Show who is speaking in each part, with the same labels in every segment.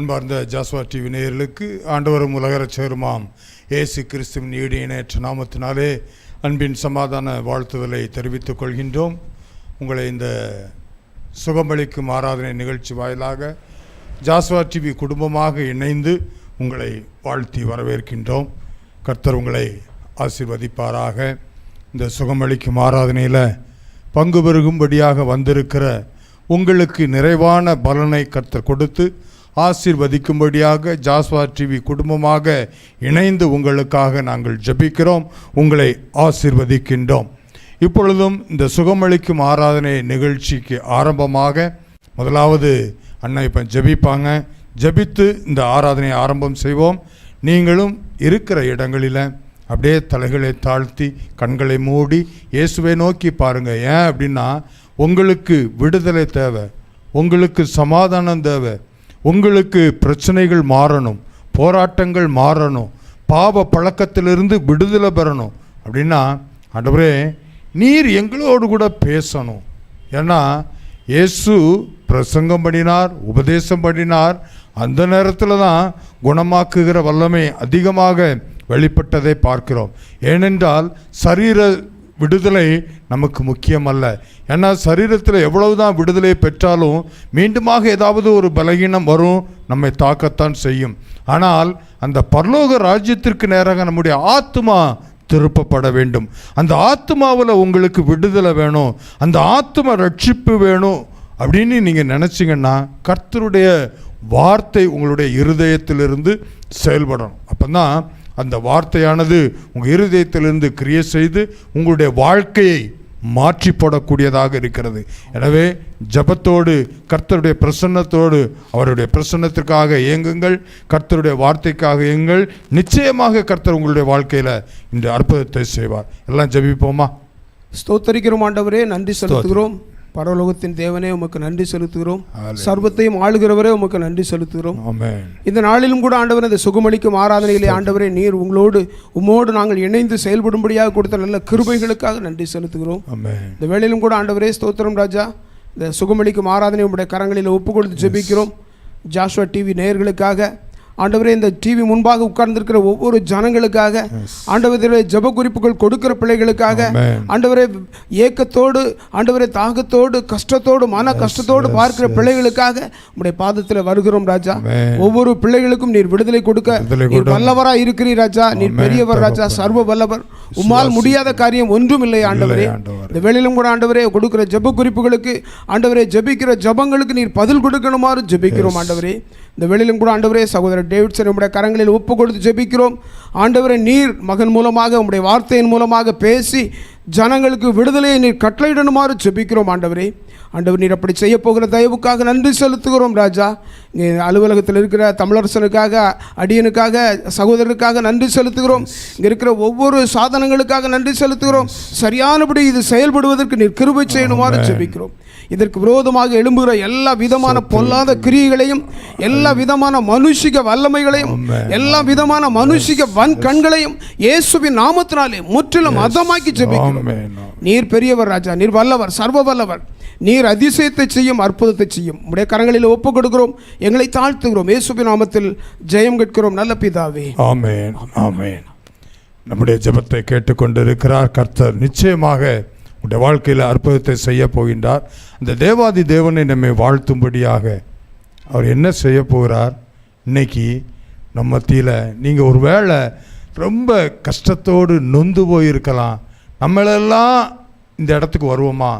Speaker 1: அன்பார்ந்த ஜாஸ்வா டிவி நேயர்களுக்கு ஆண்டவரும் உலக இரட்சகருமாம் இயேசு கிறிஸ்துவின் ஈடு இணையற்ற நாமத்தினாலே அன்பின் சமாதான வாழ்த்துதலை தெரிவித்துக் கொள்கின்றோம். உங்களை இந்த சுகமளிக்கும் ஆராதனை நிகழ்ச்சி வாயிலாக ஜாஸ்வா டிவி குடும்பமாக இணைந்து உங்களை வாழ்த்தி வரவேற்கின்றோம். கர்த்தர் உங்களை ஆசீர்வதிப்பாராக. இந்த சுகமளிக்கும் ஆராதனையில் பங்கு பெறுகும்படியாக வந்திருக்கிற உங்களுக்கு நிறைவான பலனை கர்த்தர் கொடுத்து ஆசீர்வதிக்கும்படியாக ஜாஸ்வா டிவி குடும்பமாக இணைந்து உங்களுக்காக நாங்கள் ஜெபிக்கிறோம், உங்களை ஆசீர்வதிக்கின்றோம். இப்பொழுதும் இந்த சுகமளிக்கும் ஆராதனை நிகழ்ச்சிக்கு ஆரம்பமாக முதலாவது அண்ணா இப்போ ஜெபிப்பாங்க. ஜெபித்து இந்த ஆராதனை ஆரம்பம் செய்வோம். நீங்களும் இருக்கிற இடங்களில் அப்படியே தலைகளை தாழ்த்தி கண்களை மூடி இயேசுவை நோக்கி பாருங்கள். ஏன் அப்படின்னா, உங்களுக்கு விடுதலை தேவை, உங்களுக்கு சமாதானம் தேவை, உங்களுக்கு பிரச்சனைகள் மாறணும், போராட்டங்கள் மாறணும், பாவ பழக்கத்திலிருந்து விடுதலை பெறணும் அப்படின்னா, ஆண்டவரே நீர் எங்களோடு கூட பேசணும். ஏன்னா இயேசு பிரசங்கம் பண்ணினார், உபதேசம் பண்ணினார். அந்த நேரத்தில் தான் குணமாக்குகிற வல்லமை அதிகமாக வெளிப்பட்டதை பார்க்கிறோம். ஏனென்றால் சரீர விடுதலை நமக்கு முக்கியமல்ல. ஏன்னா சரீரத்தில் எவ்வளவுதான் விடுதலை பெற்றாலும் மீண்டுமாக ஏதாவது ஒரு பலகீனம் வரும், நம்மை தாக்கத்தான் செய்யும். ஆனால் அந்த பரலோக ராஜ்யத்திற்கு நேராக நம்முடைய ஆத்மா திருப்பப்பட வேண்டும். அந்த ஆத்மாவில் உங்களுக்கு விடுதலை வேணும், அந்த ஆத்ம ரட்சிப்பு வேணும் அப்படின்னு நீங்கள் நினச்சிங்கன்னா கர்த்தருடைய வார்த்தை உங்களுடைய இருதயத்திலிருந்து செயல்படணும். அப்போ தான் அந்த வார்த்தையானது உங்கள் இருதயத்திலிருந்து கிரியை செய்து உங்களுடைய வாழ்க்கையை மாற்றி போடக்கூடியதாக இருக்கிறது. எனவே ஜபத்தோடு கர்த்தருடைய பிரசன்னத்தோடு அவருடைய பிரசன்னத்திற்காக இயங்குங்கள், கர்த்தருடைய வார்த்தைக்காக இயங்குங்கள். நிச்சயமாக கர்த்தர் உங்களுடைய வாழ்க்கையில் இந்த அற்புதத்தை செய்வார். எல்லாம் ஜபிப்போமா?
Speaker 2: ஸ்தோத்தரிக்கிறோம் ஆண்டவரே, நன்றி செலுத்துகிறோம். பரலோகத்தின் தேவனே உமக்கு நன்றி செலுத்துகிறோம். சர்வத்தையும் ஆளுகிறவரே உமக்கு நன்றி செலுத்துகிறோம். இந்த நாளிலும் கூட ஆண்டவரே, இந்த சுகமளிக்கும் ஆராதனையிலே ஆண்டவரே நீர் உம்மோடு நாங்கள் இணைந்து செயல்படும்படியாக கொடுத்த நல்ல கிருபைகளுக்காக நன்றி செலுத்துகிறோம். இந்த வேளையிலும் கூட ஆண்டவரே ஸ்தோத்திரம் ராஜா. இந்த சுகமளிக்கும் ஆராதனை உங்களுடைய கரங்களில் ஒப்பு கொடுத்து ஜெபிக்கிறோம். ஜாஸ்வா டிவி நேயர்களுக்காக ஆண்டவரே, இந்த டிவி முன்பாக உட்கார்ந்திருக்கிற ஒவ்வொரு ஜனங்களுக்காக ஆண்டவரே, ஜெப குறிப்புகள் கொடுக்கிற பிள்ளைகளுக்காக ஆண்டவரே, ஏக்கத்தோடு ஆண்டவரே, தாகத்தோடு கஷ்டத்தோடு மன கஷ்டத்தோடு பார்க்கிற பிள்ளைகளுக்காக உம்முடைய பாதத்தில் வருகிறோம் ராஜா. ஒவ்வொரு பிள்ளைகளுக்கும் நீர் விடுதலை கொடுக்க நீர் வல்லவராக இருக்கிறீர் ராஜா. நீர் பெரியவர் ராஜா, சர்வ வல்லவர். உம்மால் முடியாத காரியம் ஒன்றும் இல்லை ஆண்டவரே. இந்த வேளையிலும் கூட ஆண்டவரே கொடுக்கிற ஜெப குறிப்புகளுக்கு ஆண்டவரே, ஜெபிக்கிற ஜெபங்களுக்கு நீர் பதில் கொடுக்கணுமாறு ஜெபிக்கிறோம் ஆண்டவரே. இந்த வேளையிலும் கூட ஆண்டவரே சகோதரர் டேவிட்சன் உம்முடைய கரங்களில் ஒப்பு கொடுத்து ஜெபிக்கிறோம். ஆண்டவரே, நீர் மகன் மூலமாக உம்முடைய வார்த்தையின் மூலமாக பேசி ஜனங்களுக்கு விடுதலையை நீர் கட்டளையிடணுமாறு ஜெபிக்கிறோம் ஆண்டவரே. ஆண்டவர், நீர் அப்படி செய்ய போகிற தயவுக்காக நன்றி செலுத்துகிறோம் ராஜா. இங்கே அலுவலகத்தில் இருக்கிற தமிழரசனுக்காக, அடியனுக்காக, சகோதரருக்காக நன்றி செலுத்துகிறோம். இங்கே இருக்கிற ஒவ்வொரு சாதனங்களுக்காக நன்றி செலுத்துகிறோம். சரியானபடி இது செயல்படுவதற்கு நீர் கிருபை செய்யணுமாறு ஜெபிக்கிறோம். இதற்கு விரோதமாக எழும்புகிற எல்லா விதமான பொல்லாத கிரியைகளையும், எல்லா விதமான மனுஷிக வல்லமைகளையும், எல்லா விதமான மனுஷிக வன் கண்களையும் இயேசுவின் நாமத்தினாலே முற்றிலும் அதமாக்கி ஜெபிக்கிறோம். நீர் பெரியவர் ராஜா, நீர் வல்லவர், சர்வ வல்லவர். நீர் அதிசயத்தை செய்யும், அற்புதத்தை செய்யும். உம்முடைய கரங்களில் ஒப்பு கொடுக்கிறோம், எங்களை தாழ்த்துகிறோம். இயேசுவின் நாமத்தில் ஜெயம் கேட்கிறோம் நல்ல பிதாவே,
Speaker 1: ஆமென், ஆமென். நம்முடைய ஜெபத்தை கேட்டுக்கொண்டிருக்கிறார் கர்த்தர். நிச்சயமாக உடைய வாழ்க்கையில் அற்புதத்தை செய்ய போகின்றார். அந்த தேவாதி தேவனை நம்மை வாழ்த்தும்படியாக அவர் என்ன செய்ய போகிறார்? இன்னைக்கு நம்ம மத்தியில் நீங்கள் ஒரு வேளை ரொம்ப கஷ்டத்தோடு நொந்து போயிருக்கலாம். நம்மளெல்லாம் இந்த இடத்துக்கு வருவோமா?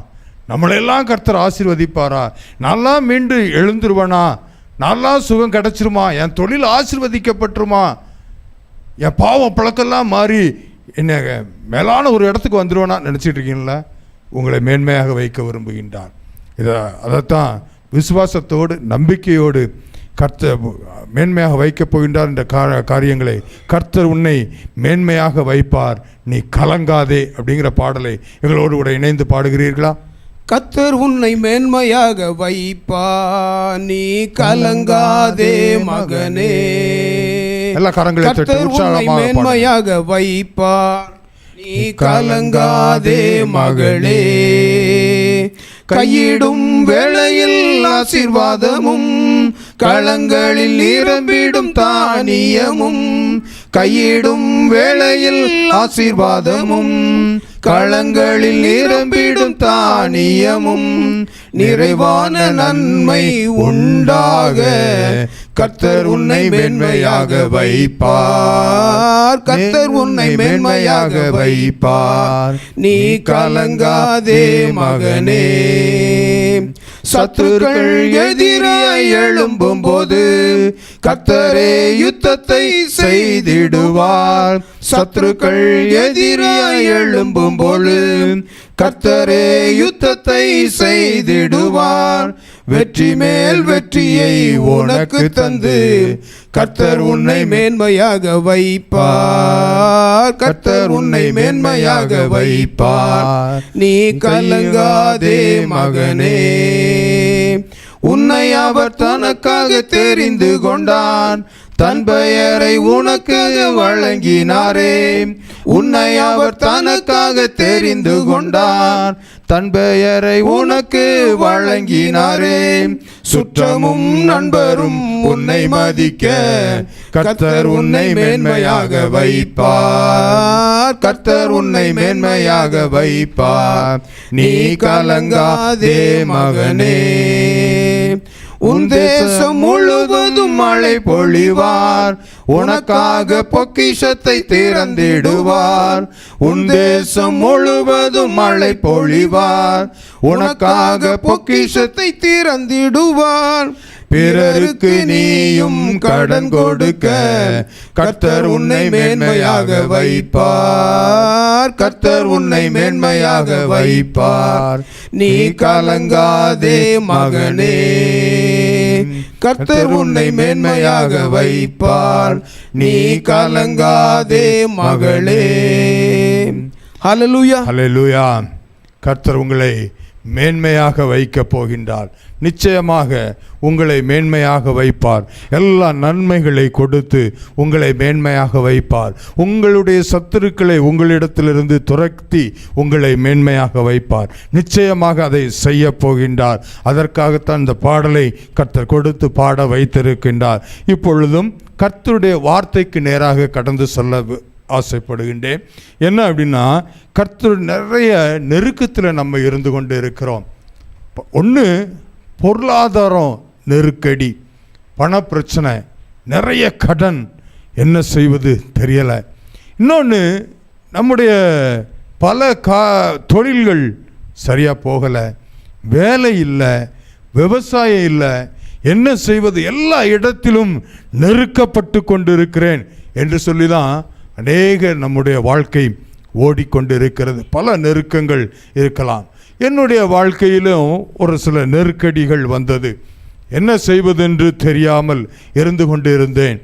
Speaker 1: நம்மளெல்லாம் கர்த்தர் ஆசீர்வதிப்பாரா? நான்லாம் மீண்டு எழுந்துருவானா? நான்லாம் சுகம் கிடச்சிருமா? என் தொழில் ஆசீர்வதிக்கப்பட்டுருமா? என் பாவம் பழக்கெல்லாம் மாறி என்ன மேலான ஒரு இடத்துக்கு வந்துடுவேனா நினச்சிட்டு இருக்கீங்களா? உங்களை மேன்மையாக வைக்க விரும்புகின்றார். அதைத்தான் விசுவாசத்தோடு நம்பிக்கையோடு கர்த்தர் மேன்மையாக வைக்கப் போகின்றார். என்ற காரியங்களை கர்த்தர் உன்னை மேன்மையாக வைப்பார், நீ கலங்காதே அப்படிங்கிற பாடலை எங்களோடு கூட இணைந்து பாடுகிறீர்களா?
Speaker 2: கர்த்தர் உன்னை மேன்மையாக வைப்பா, நீ கலங்காதே மகனே.
Speaker 1: எல்லா கரங்களை தட்டி உற்சாகமாக
Speaker 2: மேன்மையாக வைப்பார், நீ கலங்காதே மகளே. கையிடும் வேளையில் ஆசீர்வாதமும் களங்களில் நிரம்பிடும் தானியமும். கையிடும் வேளையில் ஆசீர்வாதமும் களங்களில் நிரம்பிடும் தானியமும். நிறைவான நன்மை உண்டாக கர்த்தர் உன்னை மேன்மையாக வைப்பார். கர்த்தர் உன்னை மேன்மையாக வைப்பார். நீ கலங்காதே மகனே. சத்துருக்கள் எதிராய் எழும்பும் போது கர்த்தரே யுத்தத்தை செய்திடுவார். சத்துருக்கள் எதிராய் எழும்பும் போது கர்த்தரே யுத்தத்தை செய்திடுவார். வெற்றி மேல் வெற்றியை உனக்கு தந்து கர்த்தர் உன்னை மேன்மையாக வைப்பார். கர்த்தர் உன்னை மேன்மையாக வைப்பார். நீ கலங்காதே மகனே. உன்னை அவர் தனக்காக தெரிந்து கொண்டான். தன் பெயரை உனக்கு வழங்கினாரே. உன்னை அவர் தனக்காக தெரிந்து கொண்டான். தன் பெயரை உனக்கு வழங்கினாரே. சுற்றமும் நண்பரும் உன்னை மதிக்க கர்த்தர் உன்னை மேன்மையாக வைப்பார். கர்த்தர் உன்னை மேன்மையாக வைப்பார். நீ கலங்காதே மகனே. உன் தேசம் முழுவதும் மழை பொழிவார். உனக்காக பொக்கிஷத்தை திறந்திடுவார். உன் தேசம் முழுவதும் மழை பொழிவார். உனக்காக பொக்கிஷத்தை திறந்திடுவார். பிறருக்கு நீயும் கடன் கொடுக்க கர்த்தர் உன்னை மேன்மையாக வைப்பார். கர்த்தர் உன்னை மேன்மையாக வைப்பார். நீ கலங்காதே மகனே. கர்த்தர் உன்னை மேன்மையாக வைப்பார். நீ கலங்காதே மகளே. ஹல்லேலூயா,
Speaker 1: ஹல்லேலூயா. கர்த்தர் உங்களை மேன்மையாக வைக்கப் போகின்றார். நிச்சயமாக உங்களை மேன்மையாக வைப்பார். எல்லா நன்மைகளை கொடுத்து உங்களை மேன்மையாக வைப்பார். உங்களுடைய சத்துருக்களை உங்களிடத்திலிருந்து துரத்தி உங்களை மேன்மையாக வைப்பார். நிச்சயமாக அதை செய்ய போகின்றார். அதற்காகத்தான் இந்த பாடலை கர்த்தர் கொடுத்து பாட வைத்திருக்கின்றார். இப்பொழுதும் கர்த்தருடைய வார்த்தைக்கு நேராக கடந்து சொல்ல ஆசைப்படுகின்றேன். என்ன அப்படின்னா, கர்த்தர் நிறைய நெருக்கத்தில் நம்ம இருந்து கொண்டு இருக்கிறோம். ஒன்று, பொருளாதாரம் நெருக்கடி, பணப்பிரச்சனை, நிறைய கடன், என்ன செய்வது தெரியலை. இன்னொன்று, நம்முடைய பல தொழில்கள் சரியாக போகலை, வேலை இல்லை, விவசாயம் இல்லை, என்ன செய்வது, எல்லா இடத்திலும் நெருக்கப்பட்டு கொண்டு இருக்கிறேன் என்று சொல்லி தான் அநேக நம்முடைய வாழ்க்கை ஓடிக்கொண்டு இருக்கிறது. பல நெருக்கங்கள் இருக்கலாம். என்னுடைய வாழ்க்கையிலும் ஒரு சில நெருக்கடிகள் வந்தது. என்ன செய்வதென்று தெரியாமல் இருந்து கொண்டு இருந்தேன்.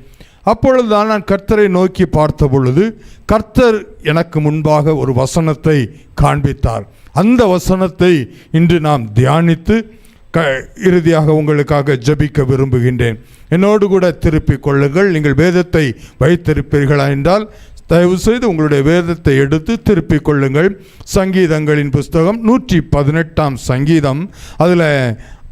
Speaker 1: அப்பொழுதுதான் நான் கர்த்தரை நோக்கி பார்த்த பொழுது கர்த்தர் எனக்கு முன்பாக ஒரு வசனத்தை காண்பித்தார். அந்த வசனத்தை இன்று நாம் தியானித்து இறுதியாக உங்களுக்காக ஜெபிக்க விரும்புகின்றேன். என்னோடு கூட திருப்பிக் கொள்ளுங்கள். நீங்கள் வேதத்தை வைத்திருப்பீர்களா என்றால் தயவு செய்து உங்களுடைய வேதத்தை எடுத்து திருப்பிக் கொள்ளுங்கள். சங்கீதங்களின் புஸ்தகம் 118ஆம் சங்கீதம், அதில்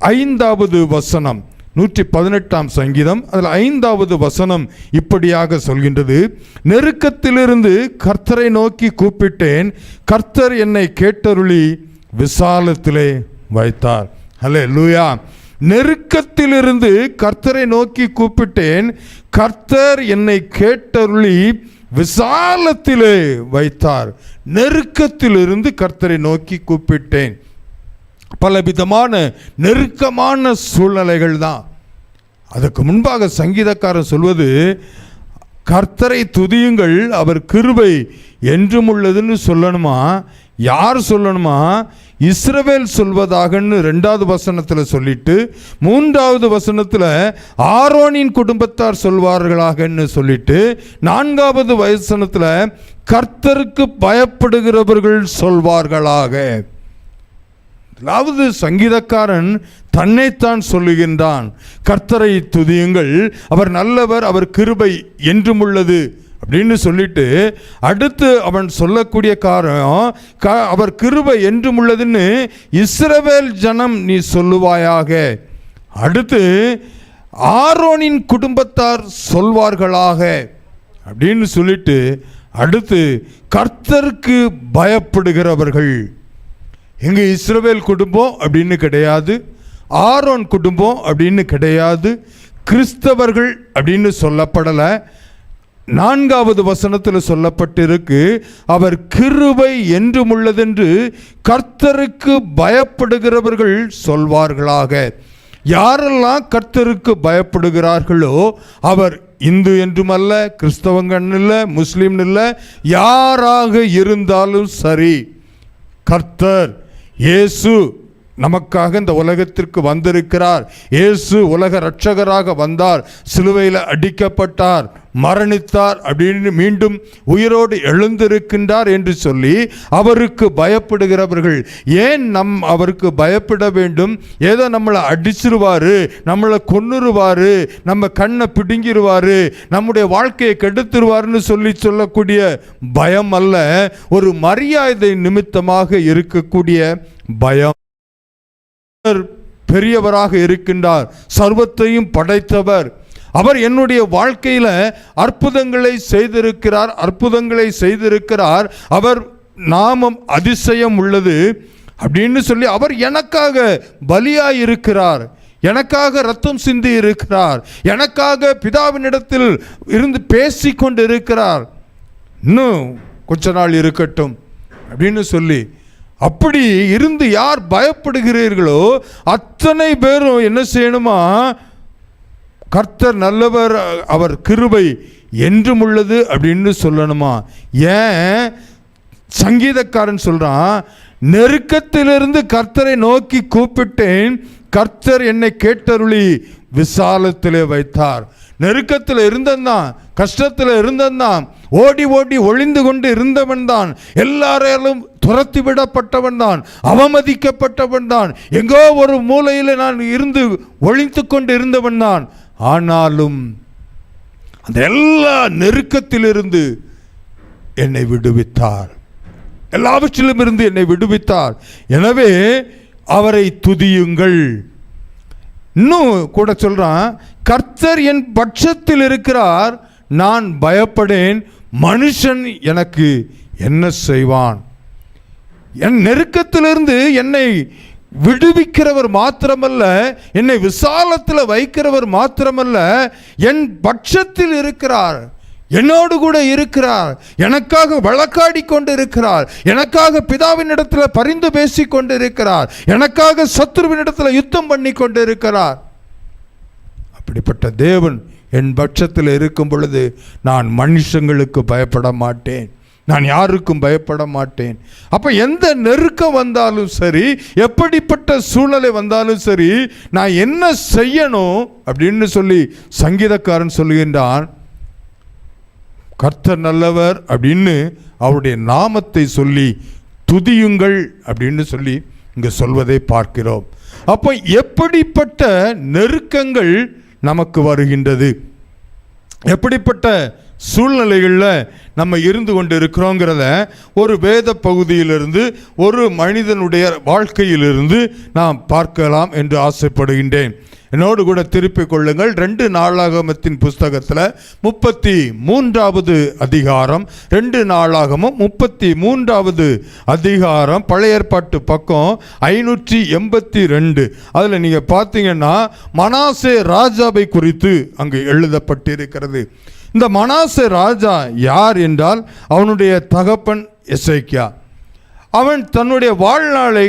Speaker 1: 5வது வசனம். 118ஆம் சங்கீதம், அதில் 5வது வசனம் இப்படியாக சொல்கின்றது: நெருக்கத்திலிருந்து கர்த்தரை நோக்கி கூப்பிட்டேன், கர்த்தர் என்னை கேட்டருளி விசாலத்திலே வைத்தார். ஹல்லேலூயா. நெருக்கத்திலிருந்து கர்த்தரை நோக்கி கூப்பிட்டேன், கர்த்தர் என்னை கேட்டருளி விசாலத்திலே வைத்தார். நெருக்கத்திலிருந்து கர்த்தரை நோக்கி கூப்பிட்டேன். பலவிதமான நெருக்கமான சூழ்நிலைகள் தான். அதுக்கு முன்பாக சங்கீதக்காரர் சொல்வது, கர்த்தரை துதியுங்கள், அவர் கிருபை என்றும் உள்ளதுன்னு சொல்லணுமா? யார் சொல்லணுமா? இஸ்ரவேல் சொல்வதாகன்னு 2வது வசனத்தில் சொல்லிட்டு 3வது வசனத்தில் ஆரோனின் குடும்பத்தார் சொல்வார்களாகன்னு சொல்லிட்டு 4வது வசனத்தில் கர்த்தருக்கு பயப்படுகிறவர்கள் சொல்வார்களாக. அதாவது சங்கீதக்காரன் தன்னைத்தான் சொல்லுகின்றான், கர்த்தரை துதியுங்கள், அவர் நல்லவர், அவர் கிருபை என்றும் உள்ளது அப்படின்னு சொல்லிட்டு அடுத்து அவன் சொல்லக்கூடிய காரணம், அவர் கிருபை என்றும் உள்ளதுன்னு இஸ்ரவேல் ஜனம் நீ சொல்லுவாயாக. அடுத்து ஆரோனின் குடும்பத்தார் சொல்வார்களாக அப்படின்னு சொல்லிட்டு அடுத்து கர்த்தருக்கு பயப்படுகிறவர்கள். எங்க இஸ்ரவேல் குடும்பம் அப்படின்னு கிடையாது, ஆரோன் குடும்பம் அப்படின்னு கிடையாது, கிறிஸ்தவர்கள் அப்படின்னு சொல்லப்படலை. 4வது வசனத்தில் சொல்லப்பட்டிருக்கு, அவர் கிருபை என்றும் உள்ளதென்று கர்த்தருக்கு பயப்படுகிறவர்கள் சொல்வார்களாக. யாரெல்லாம் கர்த்தருக்கு பயப்படுகிறார்களோ அவர் இந்து என்றுமல்ல, கிறிஸ்தவங்கன்னு இல்லை, முஸ்லீம் இல்லை, யாராக இருந்தாலும் சரி, கர்த்தர் இயேசு நமக்காக இந்த உலகத்திற்கு வந்திருக்கிறார். இயேசு உலக இரட்சகராக வந்தார், சிலுவையில் அடிக்கப்பட்டார், மரணித்தார், அப்படின்னு மீண்டும் உயிரோடு எழுந்திருக்கின்றார் என்று சொல்லி அவருக்கு பயப்படுகிறவர்கள். ஏன் அவருக்கு பயப்பட வேண்டும்? ஏதோ நம்மளை அடிச்சிருவாரு, நம்மளை கொன்னுருவாரு, நம்ம கண்ணை பிடுங்கிருவாரு, நம்முடைய வாழ்க்கையை கெடுத்துருவாருன்னு சொல்லக்கூடிய பயம் அல்ல, ஒரு மரியாதை நிமித்தமாக இருக்கக்கூடிய பயம். பெரியவராக இருக்கின்றார், சர்வத்தையும் படைத்தவர். அவர் என்னுடைய வாழ்க்கையில் அற்புதங்களை செய்திருக்கிறார். அவர் நாமம் அதிசயம் உள்ளது அப்படின்னு சொல்லி அவர் எனக்காக பலியாய் இருக்கிறார், எனக்காக ரத்தம் சிந்தி இருக்கிறார், எனக்காக பிதாவினிடத்தில் இருந்து பேசிக்கொண்டு இருக்கிறார். இன்னும் கொஞ்ச நாள் இருக்கட்டும் அப்படின்னு சொல்லி அப்படி இருந்து யார் பயப்படுகிறீர்களோ அத்தனை பேரும் என்ன செய்யணுமா? கர்த்தர் நல்லவர், அவர் கிருபை என்றும் உள்ளது அப்படின்னு சொல்லணுமா? ஏன் சங்கீதக்காரன் சொல்றான், நெருக்கத்திலிருந்து கர்த்தரை நோக்கி கூப்பிட்டேன், கர்த்தர் என்னை கேட்டருளி விசாலத்திலே வைத்தார். நெருக்கத்தில் இருந்தந்தான், கஷ்டத்தில் இருந்தந்தான், ஓடி ஓடி ஒளிந்து கொண்டு இருந்தவன் தான், எல்லாராலும் துரத்தி விடப்பட்டவன் தான், அவமதிக்கப்பட்டவன் தான், எங்கோ ஒரு மூலையில் நான் இருந்து ஒளிந்து கொண்டு இருந்தவன் தான். ஆனாலும் அந்த எல்லா நெருக்கத்திலிருந்து என்னை விடுவித்தார், எல்லாவற்றிலும் இருந்து என்னை விடுவித்தார். எனவே அவரை துதியுங்கள். இன்னும் கூட சொல்றான், கர்த்தர் என் பட்சத்தில் இருக்கிறார், நான் பயப்படேன், மனுஷன் எனக்கு என்ன செய்வான்? என் நெருக்கத்திலிருந்து என்னை விடுவிக்கிறவர் மாத்திரமல்ல, என்னை விசாலத்தில் வைக்கிறவர் மாத்திரமல்ல, என் பட்சத்தில் இருக்கிறார், என்னோடு கூட இருக்கிறார், எனக்காக வழக்காடி கொண்டு இருக்கிறார், எனக்காக பிதாவின் இடத்துல பரிந்து பேசி கொண்டு இருக்கிறார், எனக்காக சத்துருவின் இடத்துல யுத்தம் பண்ணி கொண்டு இருக்கிறார். அப்படிப்பட்ட தேவன் என் பட்சத்தில் இருக்கும் பொழுது நான் மனுஷங்களுக்கு பயப்பட மாட்டேன், நான் யாருக்கும் பயப்பட மாட்டேன். அப்போ எந்த நெருக்கம் வந்தாலும் சரி, எப்படிப்பட்ட சூழ்நிலை வந்தாலும் சரி, நான் என்ன செய்யணும் அப்படின்னு சொல்லி சங்கீதக்காரன் சொல்லுகின்றான். கர்த்தர் நல்லவர் அப்படின்னு அவருடைய நாமத்தை சொல்லி துதியுங்கள் அப்படின்னு சொல்லி இங்கே சொல்வதை பார்க்கிறோம். அப்போ எப்படிப்பட்ட நெருக்கங்கள் நமக்கு வருகின்றது, எப்படிப்பட்ட சூழ்நிலைகளில் நம்ம இருந்து கொண்டு இருக்கிறோங்கிறத ஒரு வேத பகுதியிலிருந்து, ஒரு மனிதனுடைய வாழ்க்கையிலிருந்து நாம் பார்க்கலாம் என்று ஆசைப்படுகின்றேன். என்னோடு கூட திருப்பிக் கொள்ளுங்கள். 2 நாளாகமத்தின் புஸ்தகத்தில் 33வது அதிகாரம், 2 நாளாகமும் 33வது அதிகாரம், பழைய ஏற்பாட்டு பக்கம் 582. அதில் நீங்கள் பார்த்தீங்கன்னா மனாசே ராஜாவை குறித்து அங்கு எழுதப்பட்டிருக்கிறது. இந்த மனாசே ராஜா யார் என்றால் அவனுடைய தகப்பன் எசேக்கியா. அவன் தன்னுடைய வாழ்நாளை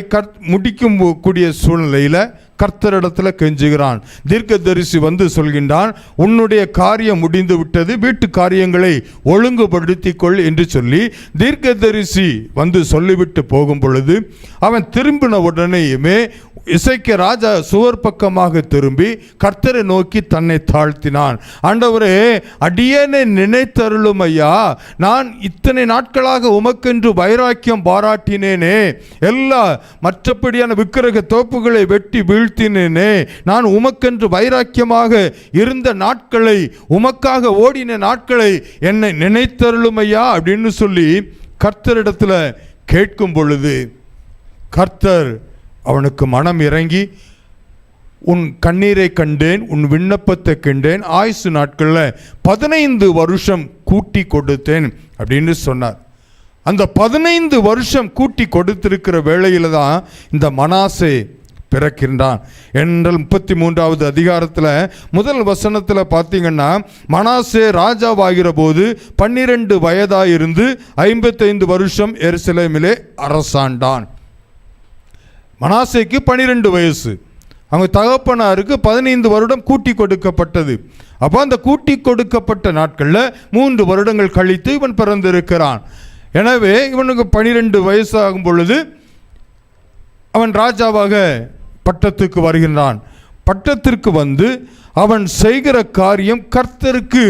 Speaker 1: முடிக்கும் கூடிய சூழ்நிலையில் கர்த்தரிடத்தில் கெஞ்சுகிறான். தீர்க்கதரிசி வந்து சொல்கின்றான், உன்னுடைய காரியம் முடிந்து விட்டது, வீட்டு காரியங்களை ஒழுங்குபடுத்திக் கொள் என்று சொல்லி தீர்க்கதரிசி வந்து சொல்லிவிட்டு போகும் பொழுது அவன் திரும்பின உடனேயுமே எசேக்கியா ராஜா சுவர் பக்கமாக திரும்பி கர்த்தரை நோக்கி தன்னை தாழ்த்தினான். ஆண்டவரே, அடியேனை நினைத்தருளும் ஐயா, நான் இத்தனை நாட்களாக உமக்கென்று வைராக்கியம் பாராட்டினேனே, எல்லா மற்றபடியான விக்கிரக தோப்புகளை வெட்டி வீழ்த்தி வீழ்த்தினேனே, நான் உமக்கென்று வைராக்கியமாக இருந்த நாட்களை, உமக்காக ஓடின நாட்களை என்னை நினைத்தருளுமையா அப்படின்னு சொல்லி கர்த்தரிடத்தில் கேட்கும் பொழுது கர்த்தர் அவனுக்கு மனம் இறங்கி, உன் கண்ணீரை கண்டேன், உன் விண்ணப்பத்தை கண்டேன், ஆயுசு நாட்களில் 15 வருஷம் கூட்டி கொடுத்தேன் அப்படின்னு சொன்னார். அந்த 15 வருஷம் கூட்டி கொடுத்திருக்கிற வேளையில் தான் இந்த மனாசே பிறக்கின்றான் என்றால் 33வது அதிகாரத்தில் முதல் வசனத்தில் பார்த்தீங்கன்னா, மனாசே ராஜாவாகிற போது 12 வயதாயிருந்து 55 வருஷம் எருசலேமிலே அரசாண்டான். மனாசேக்கு 12 வயசு, அவங்க தகப்பனாருக்கு 15 வருடம் கூட்டி கொடுக்கப்பட்டது. அப்போ அந்த கூட்டி கொடுக்கப்பட்ட நாட்களில் 3 வருடங்கள் கழித்து இவன் பிறந்திருக்கிறான். எனவே இவனுக்கு 12 வயசாகும் பொழுது அவன் ராஜாவாக பட்டத்துக்கு வருகின்றான். பட்டத்திற்கு வந்து அவன் செய்கிற காரியம் கர்த்தருக்கு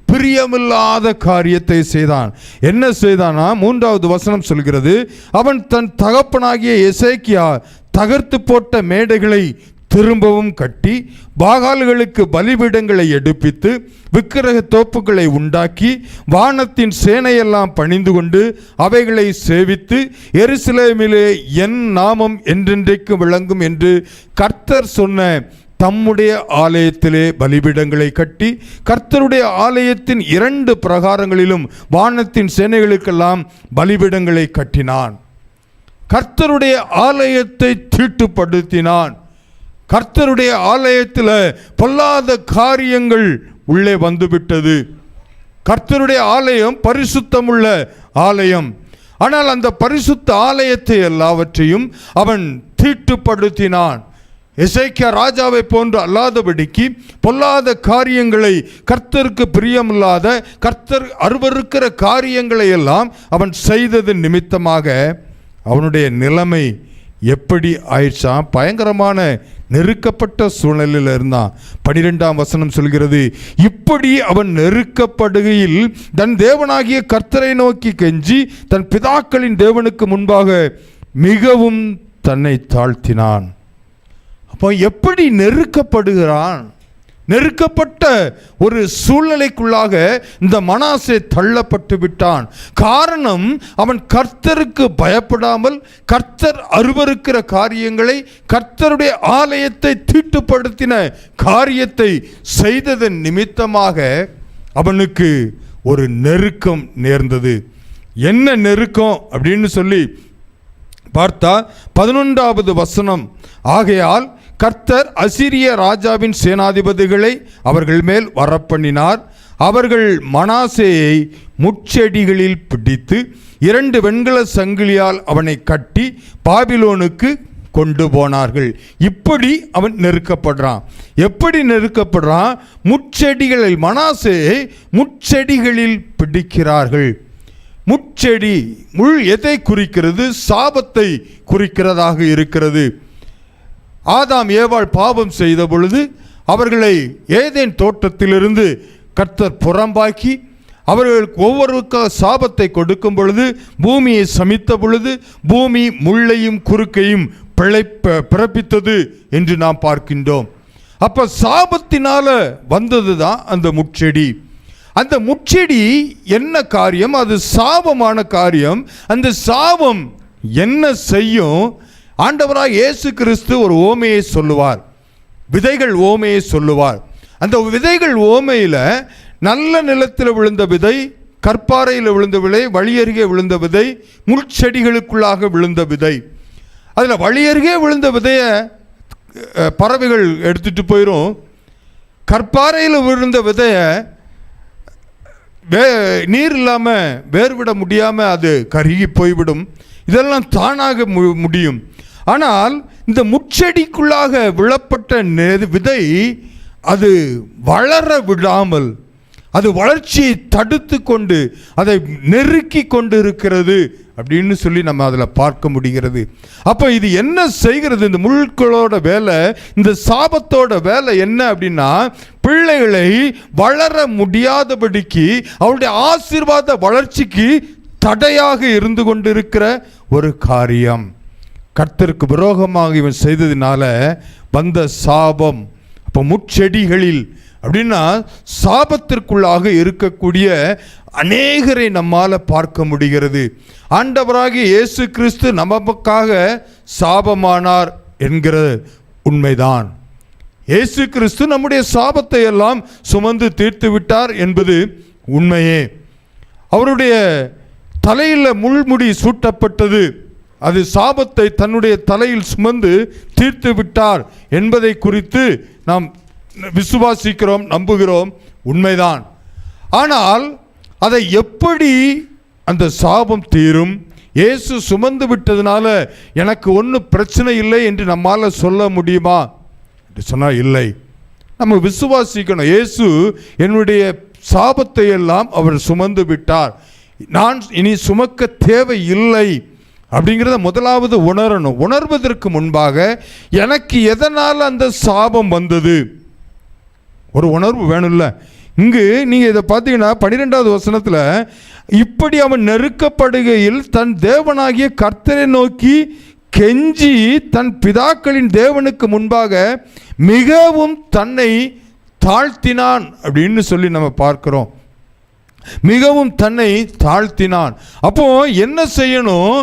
Speaker 1: பிரியமில்லாத காரியத்தை செய்தான். என்ன செய்தானா? 3வது வசனம் சொல்கிறது, அவன் தன் தகப்பனாகிய எசேக்கியா தகர்த்து போட்ட மேடைகளை திரும்பவும் கட்டி, பாகால்களுக்கு பலிபீடங்களை எடுப்பித்து, விக்கிரக தோப்புகளை உண்டாக்கி, வானத்தின் சேனையெல்லாம் பணிந்து கொண்டு அவைகளை சேவித்து, எருசலேமிலே என் நாமம் என்றென்றைக்கு விளங்கும் என்று கர்த்தர் சொன்ன தம்முடைய ஆலயத்திலே பலிபீடங்களை கட்டி, கர்த்தருடைய ஆலயத்தின் 2 பிரகாரங்களிலும் வானத்தின் சேனைகளுக்கெல்லாம் பலிபீடங்களை கட்டினான். கர்த்தருடைய ஆலயத்தை தீட்டுப்படுத்தினான். கர்த்தருடைய ஆலயத்தில் பொல்லாத காரியங்கள் உள்ளே வந்துவிட்டது. கர்த்தருடைய ஆலயம் பரிசுத்தமுள்ள ஆலயம். ஆனால் அந்த பரிசுத்த ஆலயத்தை எல்லாவற்றையும் அவன் தீட்டுப்படுத்தினான். எசேக்கியா ராஜாவை போன்று அல்லாதபடிக்கு பொல்லாத காரியங்களை, கர்த்தருக்கு பிரியமில்லாத, கர்த்தர் அருவருக்கிற காரியங்களை எல்லாம் அவன் செய்தது நிமித்தமாக அவனுடைய நிலைமை எப்படி ஆயிடுச்சான்? பயங்கரமான நெருக்கப்பட்ட சூழ்நிலையில் இருந்தான். 12ஆம் வசனம் சொல்கிறது, இப்படி அவன் நெருக்கப்படுகையில் தன் தேவனாகிய கர்த்தரை நோக்கி கெஞ்சி தன் பிதாக்களின் தேவனுக்கு முன்பாக மிகவும் தன்னை தாழ்த்தினான். அப்போ எப்படி நெருக்கப்படுகிறான்? நெருக்கப்பட்ட ஒரு சூழ்நிலைக்குள்ளாக இந்த மனாசே தள்ளப்பட்டு விட்டான். காரணம், அவன் கர்த்தருக்கு பயப்படாமல் கர்த்தர் அருவருக்கிற காரியங்களை, கர்த்தருடைய ஆலயத்தை தீட்டுப்படுத்தின காரியத்தை செய்ததன் நிமித்தமாக அவனுக்கு ஒரு நெருக்கம் நேர்ந்தது. என்ன நெருக்கம் அப்படின்னு சொல்லி பார்த்தா 11வது வசனம், ஆகையால் கர்த்தர் அசீரிய ராஜாவின் சேனாதிபதிகளை அவர்கள் மேல் வரப்பண்ணினார். அவர்கள் மனாசேயை முட்செடிகளில் பிடித்து 2 வெண்கல சங்கிலியால் அவனை கட்டி பாபிலோனுக்கு கொண்டு போனார்கள். இப்படி அவன் நெருக்கப்படுறான். எப்படி நெருக்கப்படுறான்? முட்செடிகளில், மனாசேயை முட்செடிகளில் பிடிக்கிறார்கள். முட்செடி, முள் எதை குறிக்கிறது? சாபத்தை குறிக்கிறதாக இருக்கிறது. ஆதாம் ஏவாள் பாவம் செய்த பொழுது அவர்களை ஏதேன் தோட்டத்திலிருந்து கர்த்தர் புறம்பாக்கி அவர்களுக்கு ஒவ்வொருவருக்காக சாபத்தை கொடுக்கும் பொழுது, பூமியை சமித்த பொழுது பூமி முள்ளையும் குறுக்கையும் பிறப்பித்தது என்று நாம் பார்க்கின்றோம். அப்ப சாபத்தினால வந்தது தான் அந்த முட்செடி. அந்த முட்செடி என்ன காரியம்? அது சாபமான காரியம். அந்த சாபம் என்ன செய்யும்? ஆண்டவராக இயேசு கிறிஸ்து ஒரு ஓமையை சொல்லுவார், விதைகள் ஓமையை சொல்லுவார். அந்த விதைகள் ஓமையில் நல்ல நிலத்தில் விழுந்த விதை, கற்பாறையில் விழுந்த விதை, வழியருகே விழுந்த விதை, முட்செடிகளுக்குள்ளாக விழுந்த விதை. அதில் வழியருகே விழுந்த விதையை பறவைகள் எடுத்துட்டு போயிடும். கற்பாறையில் விழுந்த விதையை நீர் இல்லாமல் வேர்விட முடியாமல் அது கருகி போய்விடும். இதெல்லாம் தானாக முடியும். ஆனால் இந்த முட்செடிக்குள்ளாக விழப்பட்ட விதை அது வளர விடாமல், அது வளர்ச்சியை தடுத்து கொண்டு அதை நெருக்கி கொண்டு இருக்கிறது அப்படின்னு சொல்லி நம்ம அதில் பார்க்க முடிகிறது. அப்போ இது என்ன செய்கிறது? இந்த முள்களோட வேலை, இந்த சாபத்தோட வேலை என்ன அப்படின்னா, பிள்ளைகளை வளர முடியாதபடிக்கு, அவருடைய ஆசீர்வாத வளர்ச்சிக்கு தடையாக இருந்து கொண்டிருக்கிற ஒரு காரியம். கர்த்தருக்கு விரோதமாக இவன் செய்ததினால வந்த சாபம். அப்போ முட்செடிகளில் அப்படின்னா சாபத்திற்குள்ளாக இருக்கக்கூடிய அநேகரை நம்மால் பார்க்க முடிகிறது. ஆண்டவராகிய இயேசு கிறிஸ்து நமக்காக சாபமானார் என்கிற உண்மைதான். இயேசு கிறிஸ்து நம்முடைய சாபத்தை எல்லாம் சுமந்து தீர்த்து விட்டார் என்பது உண்மையே. அவருடைய தலையில் முள்முடி சூட்டப்பட்டது, அது சாபத்தை தன்னுடைய தலையில் சுமந்து தீர்த்து விட்டார் என்பதை குறித்து நாம் விசுவாசிக்கிறோம், நம்புகிறோம், உண்மைதான். ஆனால் அதை எப்படி அந்த சாபம் தீரும்? இயேசு சுமந்து விட்டதுனால எனக்கு ஒன்றும் பிரச்சனை இல்லை என்று நம்மால் சொல்ல முடியுமா என்று சொன்னால் இல்லை. நம்ம விசுவாசிக்கணும், இயேசு என்னுடைய சாபத்தை எல்லாம் அவர் சுமந்து விட்டார், நான் இனி சுமக்க தேவை இல்லை அப்படிங்கிறத முதலாவது உணரணும். உணர்வதற்கு முன்பாக எனக்கு எதனால் அந்த சாபம் வந்தது ஒரு உணர்வு வேணும்ல. இங்கு நீங்கள் இதை பார்த்தீங்கன்னா 12வது வசனத்தில், இப்படி அவன் நெருக்கப்படுகையில் தன் தேவனாகிய கர்த்தரை நோக்கி கெஞ்சி தன் பிதாக்களின் தேவனுக்கு முன்பாக மிகவும் தன்னை தாழ்த்தினான் அப்படின்னு சொல்லி நம்ம பார்க்கிறோம். மிகவும் தன்னை தாழ்த்தினான். அப்போ என்ன செய்யணும்?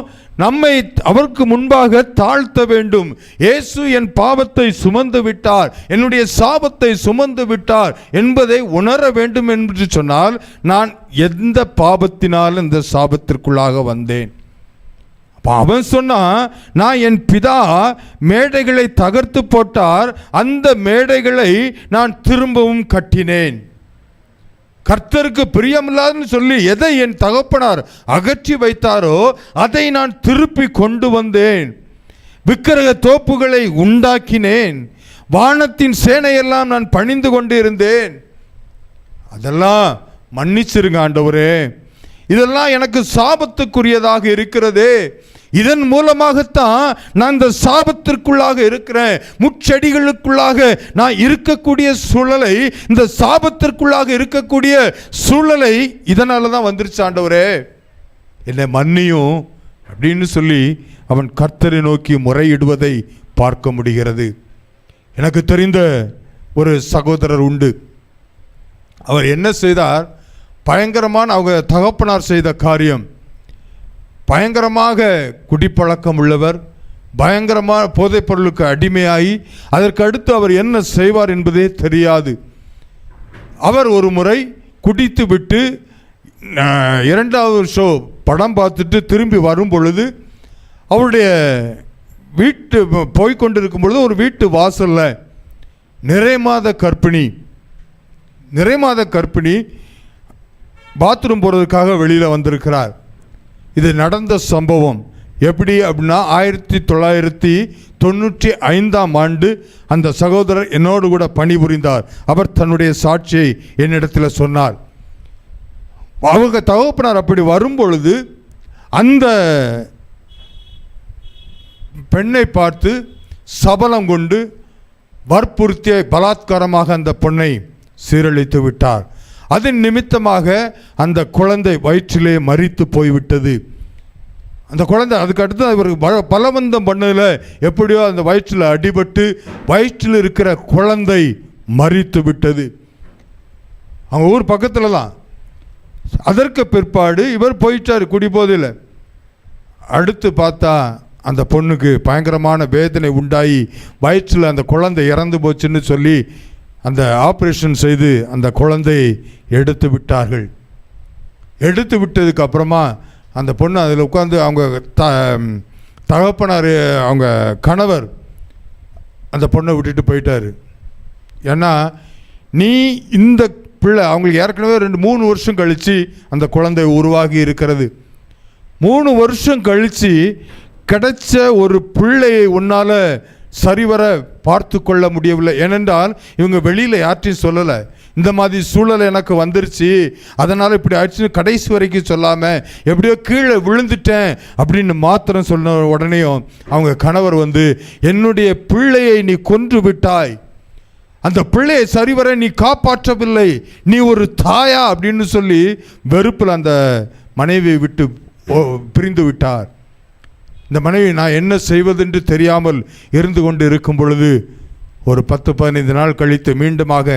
Speaker 1: நம்மை அவருக்கு முன்பாக தாழ்த்த வேண்டும். இயேசு என் பாவத்தை சுமந்து விட்டார், என்னுடைய சாபத்தை சுமந்து விட்டார் என்பதை உணர வேண்டும் என்று சொன்னால், நான் எந்த பாவத்தினால் இந்த சாபத்திற்குள்ளாக வந்தேன்? அவன் சொன்னா, நான் என் பிதா மேடைகளை தகர்த்து போட்டார், அந்த மேடைகளை நான் திரும்பவும் கட்டினேன். கர்த்தருக்கு பிரியமில்லாதுன்னு சொல்லி எதை என் தகப்பனார் அகற்றி வைத்தாரோ அதை நான் திருப்பி கொண்டு வந்தேன். விக்கிரக தோப்புகளை உண்டாக்கினேன், வானத்தின் சேனையெல்லாம் நான் பணிந்து கொண்டு இருந்தேன். அதெல்லாம் மன்னிச்சிருங்க ஆண்டவரே, இதெல்லாம் எனக்கு சாபத்துக்குரியதாக இருக்கிறது. இதன் மூலமாகத்தான் நான் இந்த சாபத்திற்குள்ளாக இருக்கிறேன். முட்செடிகளுக்குள்ளாக நான் இருக்கக்கூடிய சூழலை, இந்த சாபத்திற்குள்ளாக இருக்கக்கூடிய சூழலை இதனால தான் வந்துருச்சு ஆண்டவரே, என்னை மன்னியும் அப்படின்னு சொல்லி அவன் கர்த்தரை நோக்கி முறையிடுவதை பார்க்க முடிகிறது. எனக்கு தெரிந்த ஒரு சகோதரர் உண்டு. அவர் என்ன செய்தார்? பயங்கரமான அவங்க தகப்பனார் செய்த காரியம், பயங்கரமாக குடிப்பழக்கம் உள்ளவர், பயங்கரமான போதைப் பொருளுக்கு அடிமையாகி அதற்கு அடுத்து அவர் என்ன செய்வார் என்பதே தெரியாது. அவர் ஒரு முறை குடித்து விட்டு 2வது ஷோ படம் பார்த்துட்டு திரும்பி வரும் பொழுது, அவருடைய வீட்டு போய்கொண்டிருக்கும் பொழுது ஒரு வீட்டு வாசலில் நிறைமாத கர்ப்பிணி பாத்ரூம் போகிறதுக்காக வெளியில் வந்திருக்கிறார். இது நடந்த சம்பவம். எப்படி அப்படின்னா 1995ஆம் ஆண்டு அந்த சகோதரர் என்னோடு கூட பணிபுரிந்தார். அவர் தன்னுடைய சாட்சியை என்னிடத்தில் சொன்னார். அவங்க தகப்பனார் அப்படி வரும்பொழுது அந்த பெண்ணை பார்த்து சபலம் கொண்டு வற்புறுத்திய பலாத்காரமாக அந்த பெண்ணை சீரழித்து விட்டார். அதன் நிமித்தமாக அந்த குழந்தை வயிற்றிலே மரித்து போய்விட்டது. அந்த குழந்தை அதுக்கு அடுத்து அவருக்கு பலவந்தம் பண்ணதில் எப்படியோ அந்த வயிற்றில் அடிபட்டு வயிற்றில் இருக்கிற குழந்தை மரித்து விட்டது. அவங்க ஊர் பக்கத்தில் தான். அதற்கு பிற்பாடு இவர் போயிட்டார் குடிபோதையில். அடுத்து பார்த்தா அந்த பொண்ணுக்கு பயங்கரமான வேதனை உண்டாகி வயிற்றில் அந்த குழந்தை இறந்து போச்சுன்னு சொல்லி அந்த ஆப்ரேஷன் செய்து அந்த குழந்தையை எடுத்து விட்டார்கள். எடுத்து விட்டதுக்கு அப்புறமா அந்த பொண்ணு அதில் உட்காந்து அவங்க தகப்பனார் அவங்க கணவர் அந்த பொண்ணை விட்டுட்டு போயிட்டார். ஏன்னா நீ இந்த பிள்ளை அவங்களுக்கு ஏற்கனவே 2-3 வருஷம் கழித்து அந்த குழந்தை உருவாகி இருக்கிறது. 3 வருஷம் கழித்து கிடைச்ச ஒரு பிள்ளையை உன்னால் சரிவர பார்த்து கொள்ள முடியவில்லை. ஏனென்றால் இவங்க வெளியில் யார்ட்டையும் சொல்லலை, இந்த மாதிரி சூழல் எனக்கு வந்துருச்சு அதனால் இப்படி ஆயிடுச்சுன்னு கடைசி வரைக்கும் சொல்லாமல் எப்படியோ கீழே விழுந்துட்டேன் அப்படின்னு மாத்திரம் சொன்ன உடனேயும் அவங்க கணவர் வந்து, என்னுடைய பிள்ளையை நீ கொன்று விட்டாய், அந்த பிள்ளையை சரிவர நீ காப்பாற்றவில்லை, நீ ஒரு தாயா அப்படின்னு சொல்லி வெறுப்பில் அந்த மனைவியை விட்டு பிரிந்து விட்டார். இந்த மனைவி நான் என்ன செய்வதென்று தெரியாமல் இருந்து கொண்டு இருக்கும் பொழுது ஒரு 10-15 நாள் கழித்து மீண்டுமாக